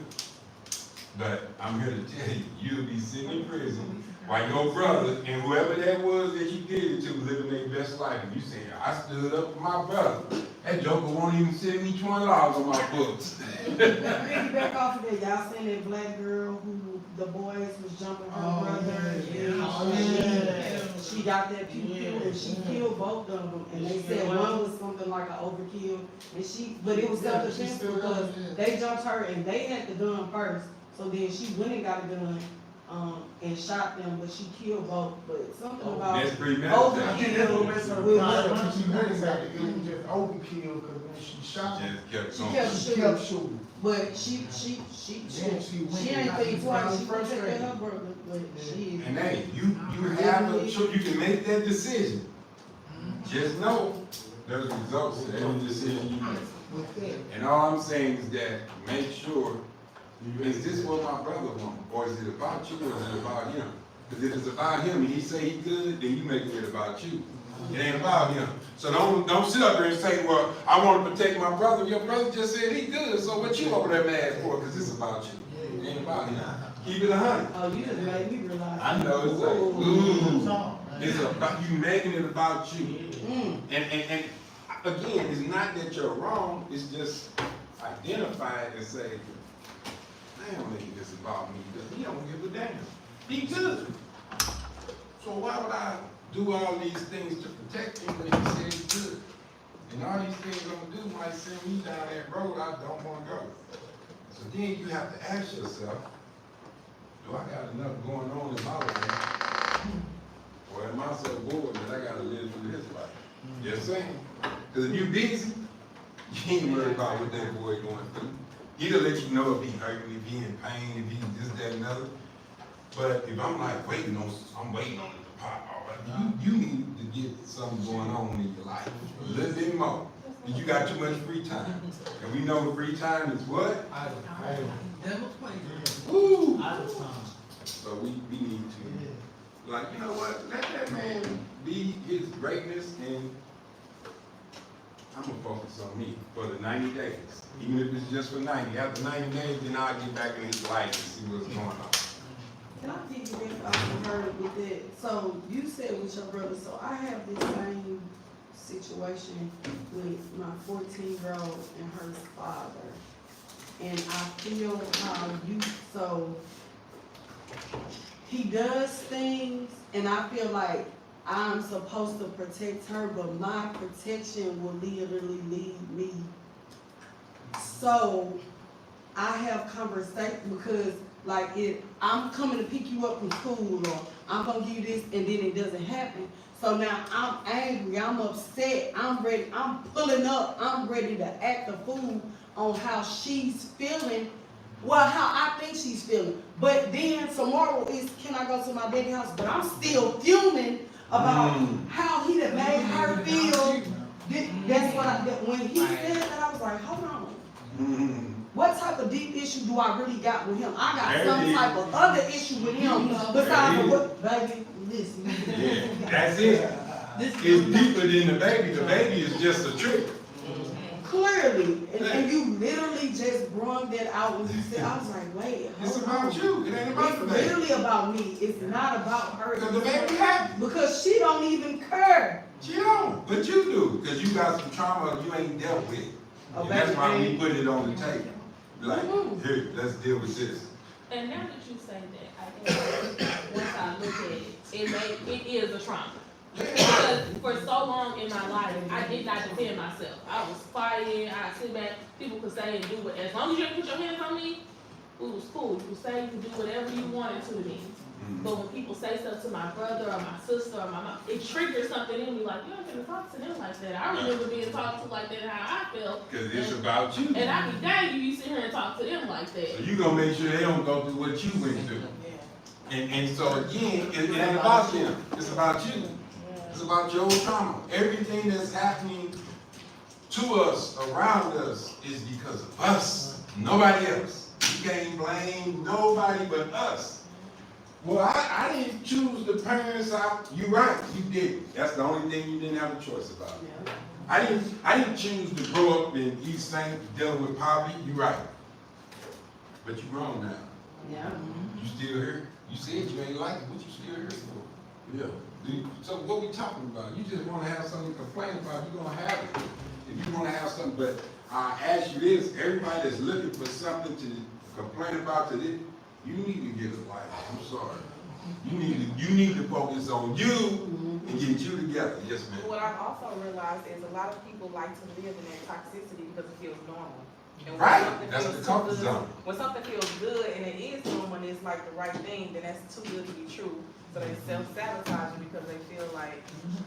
Speaker 4: But I'm here to tell you, you'll be sitting in prison while your brother and whoever that was that you did it to living their best life. And you saying, I stood up for my brother. That joker won't even send me $20 on my books.
Speaker 1: Back off of that, y'all seen that black girl who the boys was jumping her brother? She got that pew and she killed both of them. And they said one was something like an overkill. And but it was self-defense because they jumped her and they had the gun first. So then she went and got a gun, and shot them, but she killed both. But something about
Speaker 4: That's pretty
Speaker 1: overkill.
Speaker 8: It was just overkill, because when she shot him,
Speaker 4: Just kept
Speaker 1: She
Speaker 4: going.
Speaker 1: kept
Speaker 8: she kept shooting.
Speaker 1: But she ain't think twice. She protected her brother, but she.
Speaker 4: And hey, you have a choice, you can make that decision. Just know, there's results to every decision you make.
Speaker 8: With that.
Speaker 4: And all I'm saying is that, make sure, is this what my brother wants? Or is it about you, or is it about him? Because if it's about him and he say he good, then you making it about you. It ain't about him. So don't sit up there and say, well, I want to protect my brother. Your brother just said he good, so what you over there mad for? Because it's about you. It ain't about him. Keep it 100.
Speaker 1: Oh, you just made me realize.
Speaker 4: I know, it's like, ooh. It's about, you making it about you. And again, it's not that you're wrong, it's just identify it and say, I don't make this about me, because he don't give a damn. He good. So why would I do all these things to protect him when he said he's good? And all these things I'm gonna do might send me down that road I don't wanna go. So then you have to ask yourself, do I got enough going on in my life? Or am I so bored that I gotta live through this life? Just saying. Because if you busy, you ain't worried about what that boy going through. He'll let you know if he hurting, if he in pain, if he this, that, and other. But if I'm like waiting on it to pop, all right, you need to get something going on in your life. A little bit more. Because you got too much free time. And we know free time is what? Woo! So we need to, like, you know what, let that man be his greatness, and I'm gonna focus on me for the 90 days. Even if it's just for 90. After 90 days, then I'll get back in his life and see what's going on.
Speaker 1: Can I piggyback off of her with that? So you said with your brother, so I have this same situation with my 14-year-old and her father. And I feel how so he does things, and I feel like I'm supposed to protect her, but my protection will literally lead me. So I have conversation because like if I'm coming to pick you up from school, or I'm gonna give you this and then it doesn't happen. So now I'm angry, I'm upset, I'm ready, I'm pulling up, I'm ready to act a fool on how she's feeling, well, how I think she's feeling. But then tomorrow is, can I go to my daddy's house? But I'm still fuming about how he done made her feel. That's what when he said that, I was like, hold on. What type of deep issue do I really got with him? I got some type of other issue with him besides what, baby, listen.
Speaker 4: Yeah, that's it. It's deeper than the baby. The baby is just a trick.
Speaker 1: Clearly, and you literally just brought that out when you said, I was like, wait,
Speaker 4: It's about you. It ain't about the
Speaker 1: it's
Speaker 4: baby.
Speaker 1: literally about me. It's not about her.
Speaker 4: Because the baby happy.
Speaker 1: Because she don't even care.
Speaker 4: She don't, but you do. Because you got some trauma you ain't dealt with.
Speaker 1: Oh,
Speaker 4: And that's
Speaker 1: baby,
Speaker 4: why we
Speaker 1: baby.
Speaker 4: put it on the table. Like, here, let's deal with this.
Speaker 9: And now that you say that, I think once I look at it, it is a trauma. Because for so long in my life, I did not defend myself. I was quiet, I sit back, people could say and do it. As long as you didn't put your hands on me, it was cool. You could say, you could do whatever you wanted to me. But when people say stuff to my brother or my sister or my mom, it triggers something in me like, you ain't gonna talk to them like that. I remember being talked to like that, how I felt.
Speaker 4: Because it's about you.
Speaker 9: And I be dang you sit here and talk to them like that.
Speaker 4: So you gonna make sure they don't go through what you went through. And so again, it ain't about them, it's about you. It's about your trauma. Everything that's happening to us, around us, is because of us, nobody else. You can't blame nobody but us. Well, I didn't choose the parents you right, you did. That's the only thing you didn't have a choice about. I didn't choose to grow up in East St. dealing with poverty, you right. But you grown now.
Speaker 10: Yeah.
Speaker 4: You still here? You said you ain't like it, what you still here for? Yeah. So what we talking about? You just wanna have something to complain about, you're gonna have it. If you wanna have something, but I ask you this, everybody that's looking for something to complain about today, you need to get a life, I'm sorry. You need to focus on you and get you together, yes ma'am.
Speaker 7: What I've also realized is a lot of people like to live in that toxicity because it feels normal. And when
Speaker 4: Right,
Speaker 7: something
Speaker 4: that's
Speaker 7: feels
Speaker 4: the
Speaker 7: too
Speaker 4: comfort
Speaker 7: good-
Speaker 4: zone.
Speaker 7: When something feels good and it is normal and it's like the right thing, then that's too good to be true. So they self-sabotage it because they feel like,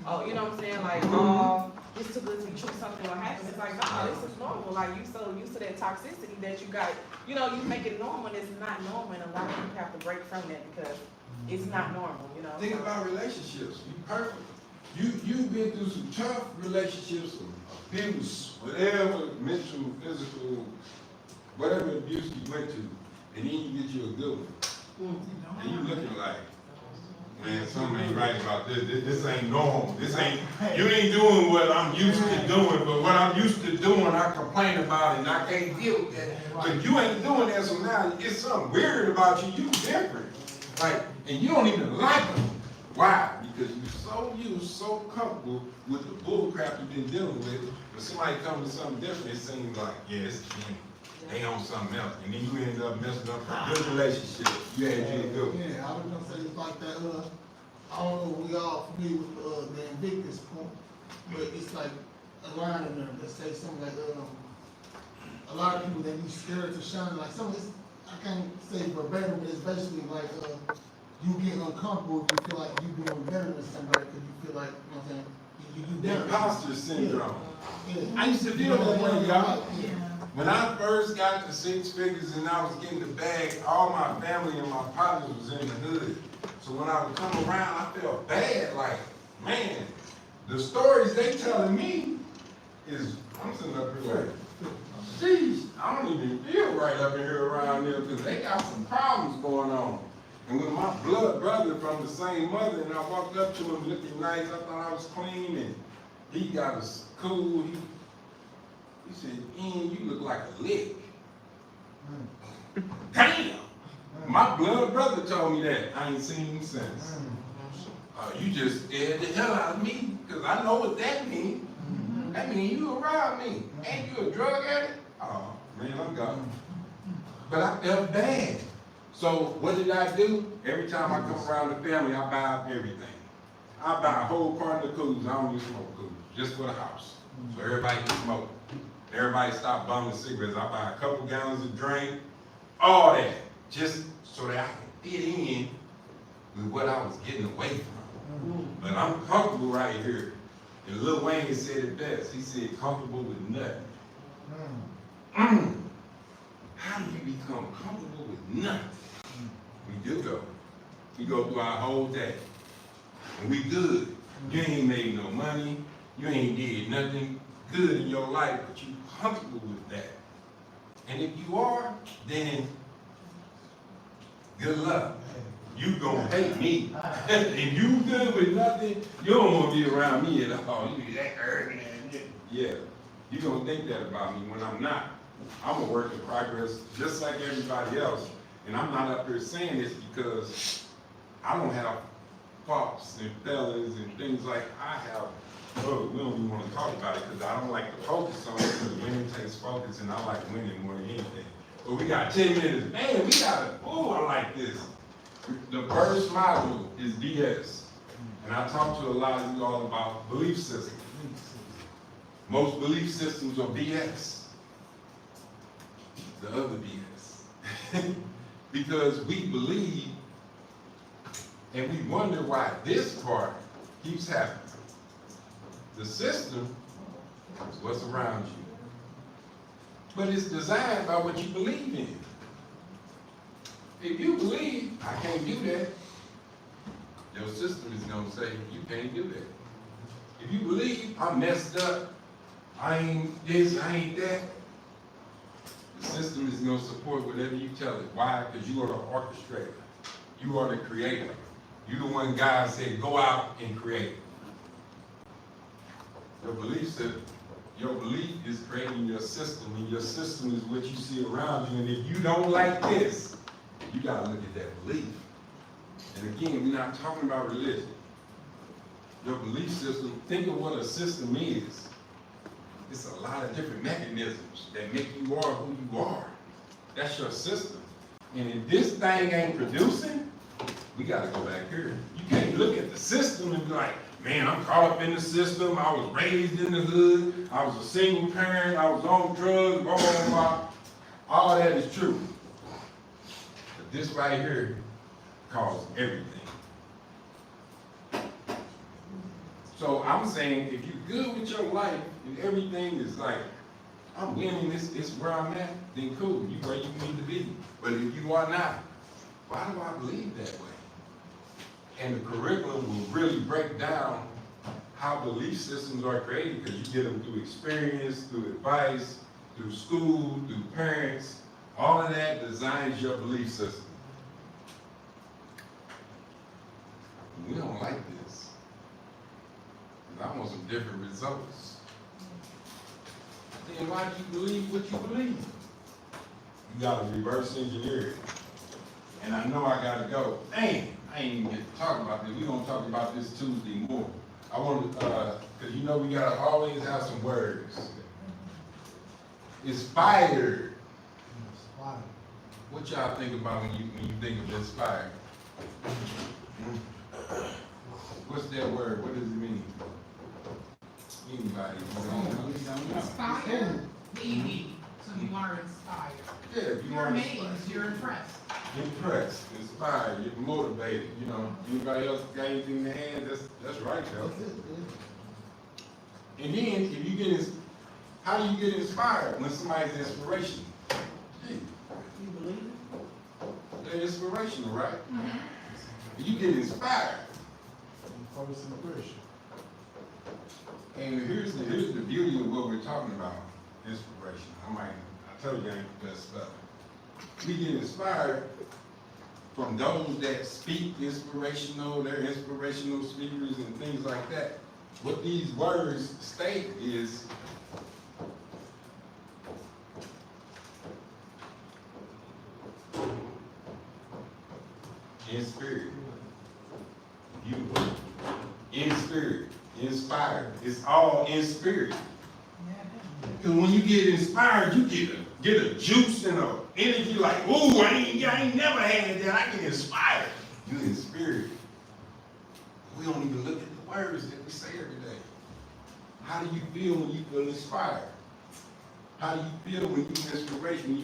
Speaker 7: oh, you know what I'm saying? Like, oh, it's too good to be true, something will happen. It's like, no, this is normal. Like, you so used to that toxicity that you got, you know, you make it normal and it's not normal. And a lot of people have to break from that because it's not normal, you know?
Speaker 4: Think about relationships, you perfect. You've been through some tough relationships, some abuse, whatever, mental, physical, whatever abuse you went to, and then you get you a good one. And you looking like, man, something ain't right about this. This ain't normal. You ain't doing what I'm used to doing, but what I'm used to doing, I complain about it and I can't deal with that. But you ain't doing that, so now it's something weird about you. You different. Like, and you don't even like them. Why? Because you're so used, so comfortable with the bull crap you've been dealing with. When somebody comes with something different, it seems like, yeah, it's them. They on something else. And then you end up messing up a good relationship. You had you good.
Speaker 8: Yeah, I was gonna say it's like that, I don't know if we all familiar with, the Invictus point, but it's like a line in there that says something like, a lot of people that be scared to shine, like some of this, I can't say verbatim, but it's basically like, you get uncomfortable if you feel like you doing better than somebody, because you feel like, you know what I'm saying, you
Speaker 4: The
Speaker 8: better.
Speaker 4: imposter syndrome.
Speaker 8: Yeah.
Speaker 4: I used to feel that way, y'all.
Speaker 8: Yeah.
Speaker 4: When I first got to 6 figures and I was getting the bag, all my family and my partners was in the hood. So when I would come around, I felt bad, like, man, the stories they telling me is, I'm sitting up here like, geez, I don't even feel right up in here around there because they got some problems going on. And with my blood brother from the same mother, and I walked up to him looking nice, I thought I was clean, and he got us cool. He said, Ian, you look like a lick. Damn! My blood brother told me that. I ain't seen him since. You just scared the hell out of me, because I know what that means. That means you around me. Ain't you a drug addict? Oh, man, I'm gone. But I felt bad. So what did I do? Every time I come around the family, I buy everything. I buy a whole carton of coolers. I don't even smoke coolers, just for the house. So everybody can smoke. Everybody stop bumming cigarettes. I buy a couple gallons of drink, all that, just so that I can fit in with what I was getting away from. But I'm comfortable right here. And Lil Wayne said it best. He said, comfortable with nothing. How do you become comfortable with nothing? We do though. We go through our whole day. And we good. You ain't made no money. You ain't did nothing good in your life, but you comfortable with that. And if you are, then good luck. You gonna hate me. If you good with nothing, you don't wanna be around me at all. You be that early. Yeah. You gonna think that about me when I'm not. I'm a work in progress just like everybody else. And I'm not up here saying this because I don't have faults and fellas and things like I have. Oh, we don't even want to talk about it because I don't like to focus on it because winning takes focus and I like winning more than anything. But we got 10 minutes. Man, we got it. Oh, I like this. The first module is BS. And I talk to a lot of you all about belief systems. Most belief systems are BS. The other BS. Because we believe and we wonder why this part keeps happening. The system is what's around you. But it's designed by what you believe in. If you believe I can't do that, your system is gonna say you can't do that. If you believe I'm messed up, I ain't this, I ain't that, the system is gonna support whatever you tell it. Why? Because you are the orchestrator. You are the creator. You the one God said, go out and create. Your belief system, your belief is creating your system, and your system is what you see around you. And if you don't like this, you gotta look at that belief. And again, we're not talking about religion. Your belief system, think of what a system is. It's a lot of different mechanisms that make you are who you are. That's your system. And if this thing ain't producing, we gotta go back here. You can't look at the system and be like, man, I'm caught up in the system. I was raised in the hood. I was a single parent. I was on drugs, blah, blah, blah. All that is true. But this right here caused everything. So I'm saying, if you're good with your life and everything is like, I'm winning, this where I'm at, then cool, you where you need to be. But if you are not, why do I believe that way? And the curriculum will really break down how belief systems are created, because you get them through experience, through advice, through school, through parents. All of that designs your belief system. We don't like this. I want some different results. Then why do you believe what you believe? You gotta reverse engineer it. And I know I gotta go. Dang, I ain't even get to talk about this. We're gonna talk about this Tuesday more. I want to, cause you know we gotta always have some words. Inspired. What y'all think about when you think of inspired? What's that word? What does it mean? Anybody?
Speaker 3: Inspired, maybe, so you are inspired.
Speaker 4: Yeah, if you
Speaker 3: You're
Speaker 4: are
Speaker 3: amazed, you're impressed.
Speaker 4: impressed, inspired, you're motivated, you know. Anybody else got anything to add? That's right, though. And then, if you get, how do you get inspired? When somebody's inspirational. Hey,
Speaker 1: You believe it?
Speaker 4: they're inspirational, right? You get inspired.
Speaker 8: First impression.
Speaker 4: And here's the beauty of what we're talking about, inspiration. I told you I ain't the best stuff. We get inspired from those that speak inspirational, they're inspirational speakers and things like that. What these words state is, in spirit, beautiful, in spirit, inspired. It's all in spirit. Because when you get inspired, you get a juice and a energy like, ooh, I ain't never had that. I get inspired. You in spirit. We don't even look at the words that we say every day. How do you feel when you feel inspired? How do you feel when you feel inspiration?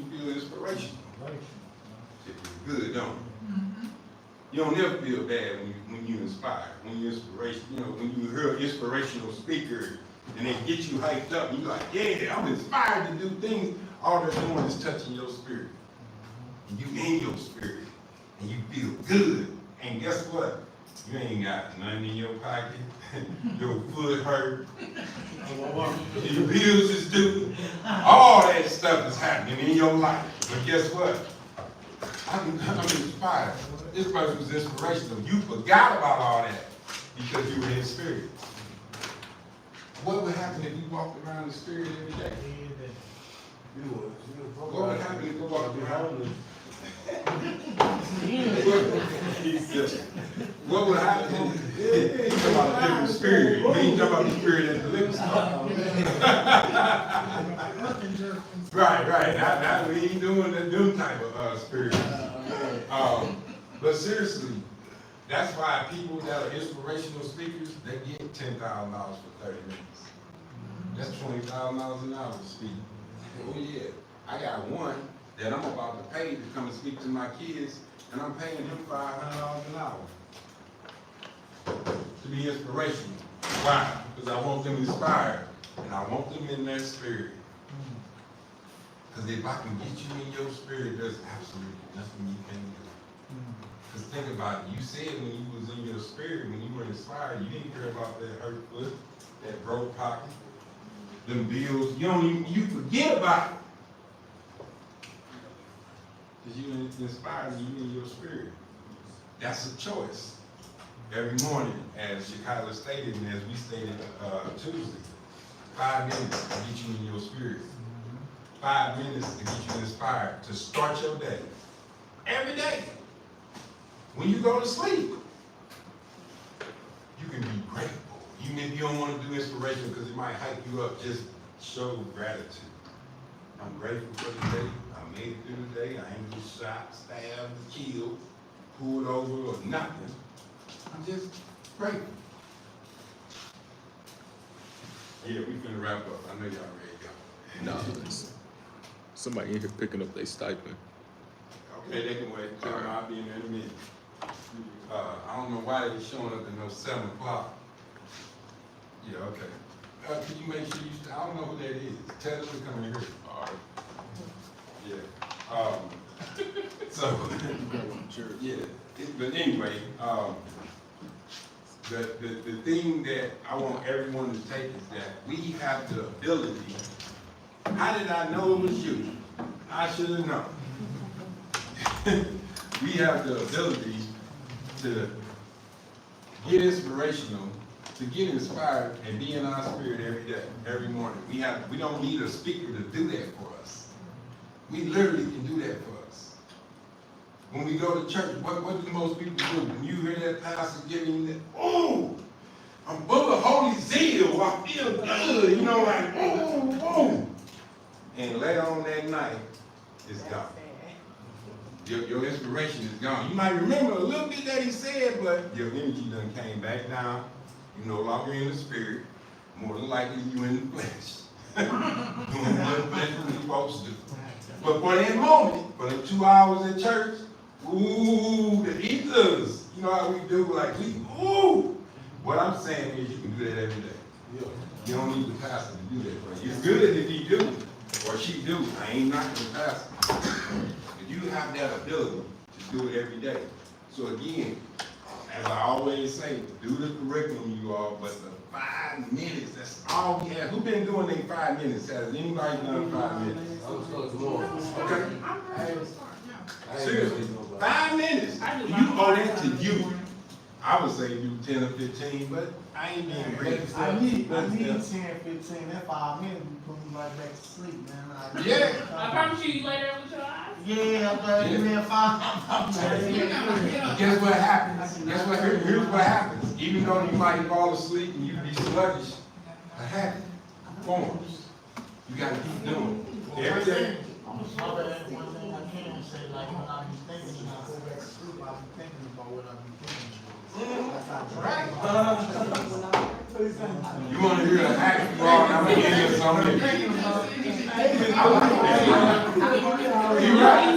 Speaker 4: It feels good, don't it? You don't never feel bad when you're inspired, when you're inspiration, when you hear an inspirational speaker and they get you hyped up and you're like, yeah, I'm inspired to do things. All they're doing is touching your spirit. And you in your spirit. And you feel good. And guess what? You ain't got nothing in your pocket. Your foot hurt. Your bills is due. All that stuff is happening in your life. But guess what? I'm inspired. This person was inspirational. You forgot about all that because you were in spirit. What would happen if you walked around in spirit every day? What would happen if you walked around? What would happen? He's talking about a different spirit. He ain't talking about the spirit at the liquor store. Right. Not we ain't doing that new type of spirit. But seriously, that's why people that are inspirational speakers, they get $10,000 for 30 minutes. That's $20,000 an hour to speak. Oh yeah, I got one that I'm about to pay to come and speak to my kids, and I'm paying him $500 an hour to be inspirational. Why? Because I want them inspired, and I want them in their spirit. Cause if I can get you in your spirit, there's absolutely nothing you can do. Cause think about it, you said when you was in your spirit, when you were inspired, you didn't care about that hurt foot, that broke pocket, them bills, you forget about it. Cause you inspired you in your spirit. That's a choice. Every morning, as Shekiah stated, and as we stated Tuesday, 5 minutes to get you in your spirit. 5 minutes to get you inspired to start your day. Every day. When you go to sleep, you can be grateful. Even if you don't want to do inspiration because it might hype you up, just show gratitude. I'm grateful for the day. I made it through the day. I ain't been shot, stabbed, killed, pulled over, or nothing. I'm just grateful. Yeah, we finna wrap up. I know y'all ready to go.
Speaker 11: No, somebody in here picking up their stipend.
Speaker 4: Okay, they can wait. Tell them I'll be in there in a minute. I don't know why they're showing up at no 7 o'clock. Yeah, okay. Could you make sure you, I don't know who that is. Tell them to come in here. All right. Yeah. So, yeah. But anyway, the thing that I want everyone to take is that we have the ability. How did I know it was you? I should have known. We have the ability to get inspirational, to get inspired, and be in our spirit every day, every morning. We don't need a speaker to do that for us. We literally can do that for us. When we go to church, what do most people do? When you hear that pastor giving that, oh, I'm full of holy zeal, I feel good, you know, like, oh. And later on that night, it's gone. Your inspiration is gone. You might remember a little bit that he said, but your energy done came back down. You're no longer in the spirit. More than likely, you in the flesh. Doing what the flesh was supposed to do. But for that moment, for the 2 hours at church, ooh, the ethers. You know how we do, like, ooh. What I'm saying is you can do that every day. You don't need the pastor to do that for you. It's good if he do, or she do. I ain't knocking the pastor. You have that ability to do it every day. So again, as I always say, do the curriculum you all, but the 5 minutes, that's all we have. Who been doing their 5 minutes? Has anybody done 5 minutes? Okay. Seriously, 5 minutes. You owe that to you. I would say do 10 or 15, but I ain't being great.
Speaker 8: I need 10, 15, that 5 minutes, we put me right back to sleep, man.
Speaker 4: Yeah.
Speaker 9: I promise you lay there with your eyes.
Speaker 8: Yeah, but give me a 5.
Speaker 4: Guess what happens? Here's what happens. Even though you might fall asleep and you be sluggish, a habit forms. You gotta keep doing it. Every day.
Speaker 8: One thing I can say, like when I be thinking, when I go back to sleep, I be thinking about what I be thinking.
Speaker 4: Right. You want to hear a hack? Well, I'm gonna give you something. You're right.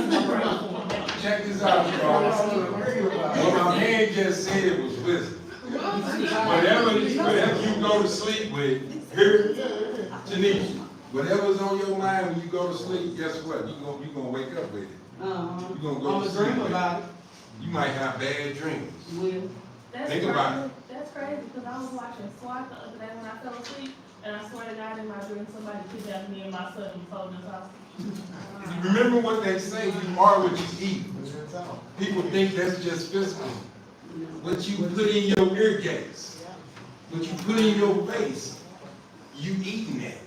Speaker 4: Check this out, y'all. What my man just said was wisdom. Whatever you go to sleep with, here, Tanisha, whatever's on your mind when you go to sleep, guess what? You're gonna wake up with it. You're gonna go to sleep with it. You might have bad dreams. Think about it.
Speaker 9: That's crazy, because I was watching SWAT the other day when I fell asleep, and I swear to God in my dream somebody kidnapped me and my son and told us hostage.
Speaker 4: Remember what they say, you are what you eat. People think that's just physical. What you put in your ear gates, what you put in your face, you eating that.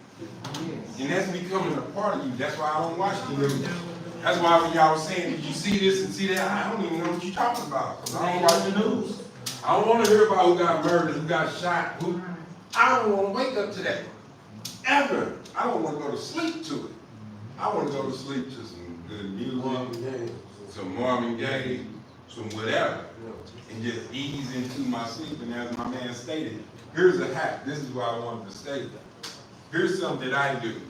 Speaker 4: And that's becoming a part of you. That's why I don't watch the news. That's why when y'all was saying, did you see this and see that? I don't even know what you're talking about, because I don't watch the news. I don't want to hear about who got murdered, who got shot, I don't want to wake up to that. Ever. I don't want to go to sleep to it. I want to go to sleep to some good music, some Marvin Gaye, some whatever, and just ease into my sleep. And as my man stated, here's a hack. This is what I wanted to state. Here's something that I do.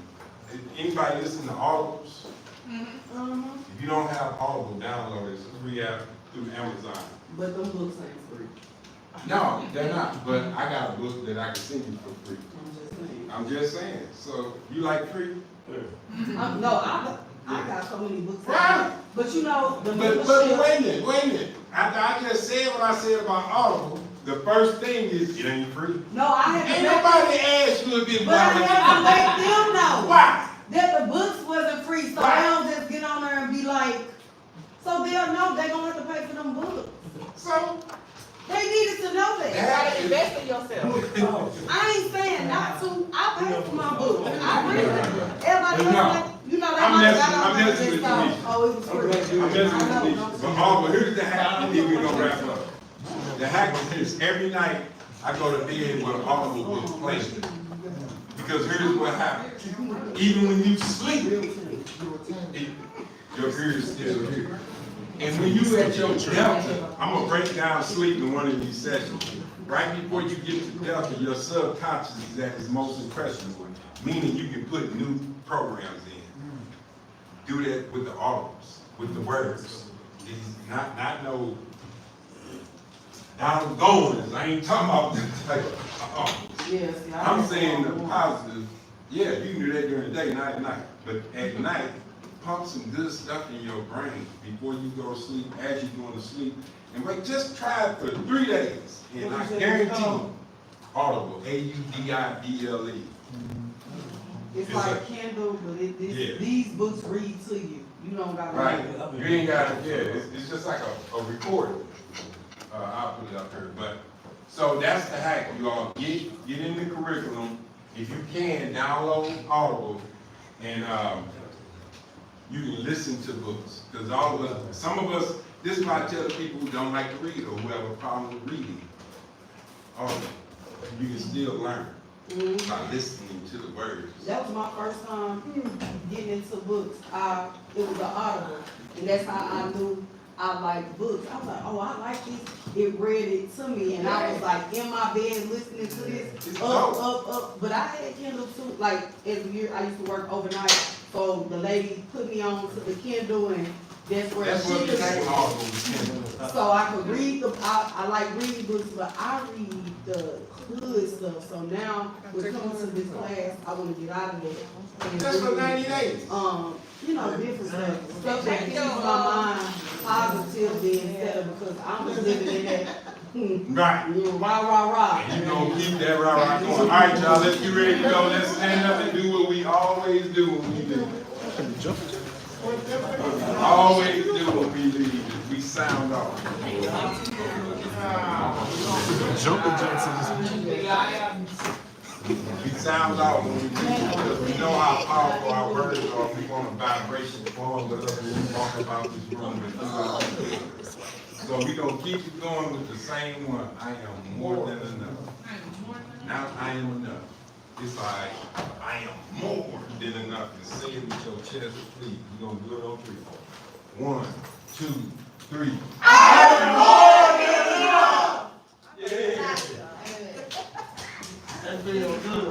Speaker 4: Anybody listen to Audibles? If you don't have Audible, download it. It's a free app through Amazon.
Speaker 1: But them books ain't free.
Speaker 4: No, they're not, but I got a book that I can send you for free. I'm just saying, so you like free?
Speaker 1: No, I got so many books.
Speaker 4: Right.
Speaker 1: But you know, the
Speaker 4: But
Speaker 1: membership.
Speaker 4: wait a minute. After I just said what I said about Audible, the first thing is, it ain't free.
Speaker 1: No, I had to
Speaker 4: Ain't
Speaker 1: let
Speaker 4: nobody asked you if it was.
Speaker 1: But I had to let them know.
Speaker 4: Why?
Speaker 1: That the books wasn't free, so
Speaker 4: Right.
Speaker 1: they don't just get on there and be like, so they'll know they gonna have to pay for them books.
Speaker 4: So,
Speaker 1: They needed to know
Speaker 7: You
Speaker 1: that.
Speaker 7: gotta invest in yourself.
Speaker 1: I ain't saying not to, I pay for my books, I read them. Everybody
Speaker 4: No.
Speaker 1: else, like, you know, they
Speaker 4: I'm
Speaker 1: might
Speaker 4: messing-
Speaker 1: got on
Speaker 4: I'm
Speaker 1: there and
Speaker 4: messing
Speaker 1: just
Speaker 4: with
Speaker 1: thought,
Speaker 4: Denise.
Speaker 1: oh, it was free.
Speaker 4: I'm just
Speaker 1: I know,
Speaker 4: with
Speaker 1: no.
Speaker 4: these. But here's the hack, and then we gonna wrap up. The hack is this, every night I go to bed with an Audible book playing. Because here's what happens, even when you sleep, your ears still here. And when you at your delta, I'm gonna break down sleep in one of these sessions. Right before you get to delta, your subconscious is at its most impressionable, meaning you can put new programs in. Do that with the audibles, with the words. These not no down going. I ain't talking about that type of
Speaker 1: Yes, yeah,
Speaker 4: I'm saying the positive, yeah, you can do that during the day, not at night. But at night, pump some good stuff in your brain before you go to sleep, as you're going to sleep. And wait, just try it for 3 days. And I guarantee you, Audible, Audible.
Speaker 1: It's like Kindle, but
Speaker 4: Yeah.
Speaker 1: these books read to you. You don't gotta.
Speaker 4: Right,
Speaker 1: read it.
Speaker 4: you ain't got to, yeah, it's just like a recording. I'll put it up here, but, so that's the hack, you all, get in the curriculum. If you can, download Audible, and, you can listen to books, because all of us, some of us, this is why I tell the people who don't like to read, or who have a problem with reading. You can still learn by listening to the words.
Speaker 1: That was my first time getting into books. It was an Audible, and that's how I knew I liked books. I was like, oh, I like this. It read it to me, and I was like in my bed listening to this, up. But I had Kindle too. Like as a year, I used to work overnight, so the lady put me on to the Kindle, and that's where
Speaker 4: That's what
Speaker 1: she
Speaker 4: the name
Speaker 1: was.
Speaker 4: Audible is.
Speaker 1: So I could read I like reading books, but I read the hood stuff. So now we're coming to this class, I wanna get out of that. and
Speaker 4: That's for
Speaker 1: read,
Speaker 4: 90 days.
Speaker 1: You know, different stuff that keeps my mind positively instead of, because I'm just living in that,
Speaker 4: Right.
Speaker 1: rah.
Speaker 4: And you gonna keep that right going. All right, y'all, let's get ready to go. Let's stand up and do what we always do when we do. Always do when we leave. We sound off. We sound off when we leave, because we know how powerful our words are. We want a vibration form with us when we walk about this room and throughout the day. So we gonna keep it going with the same one. I am more than enough. Not I am enough. It's like, I am more than enough. And say it with your chest, please. We're gonna do it on 3. 1, 2, 3. I am more than enough. Yeah.
Speaker 1: That feels good.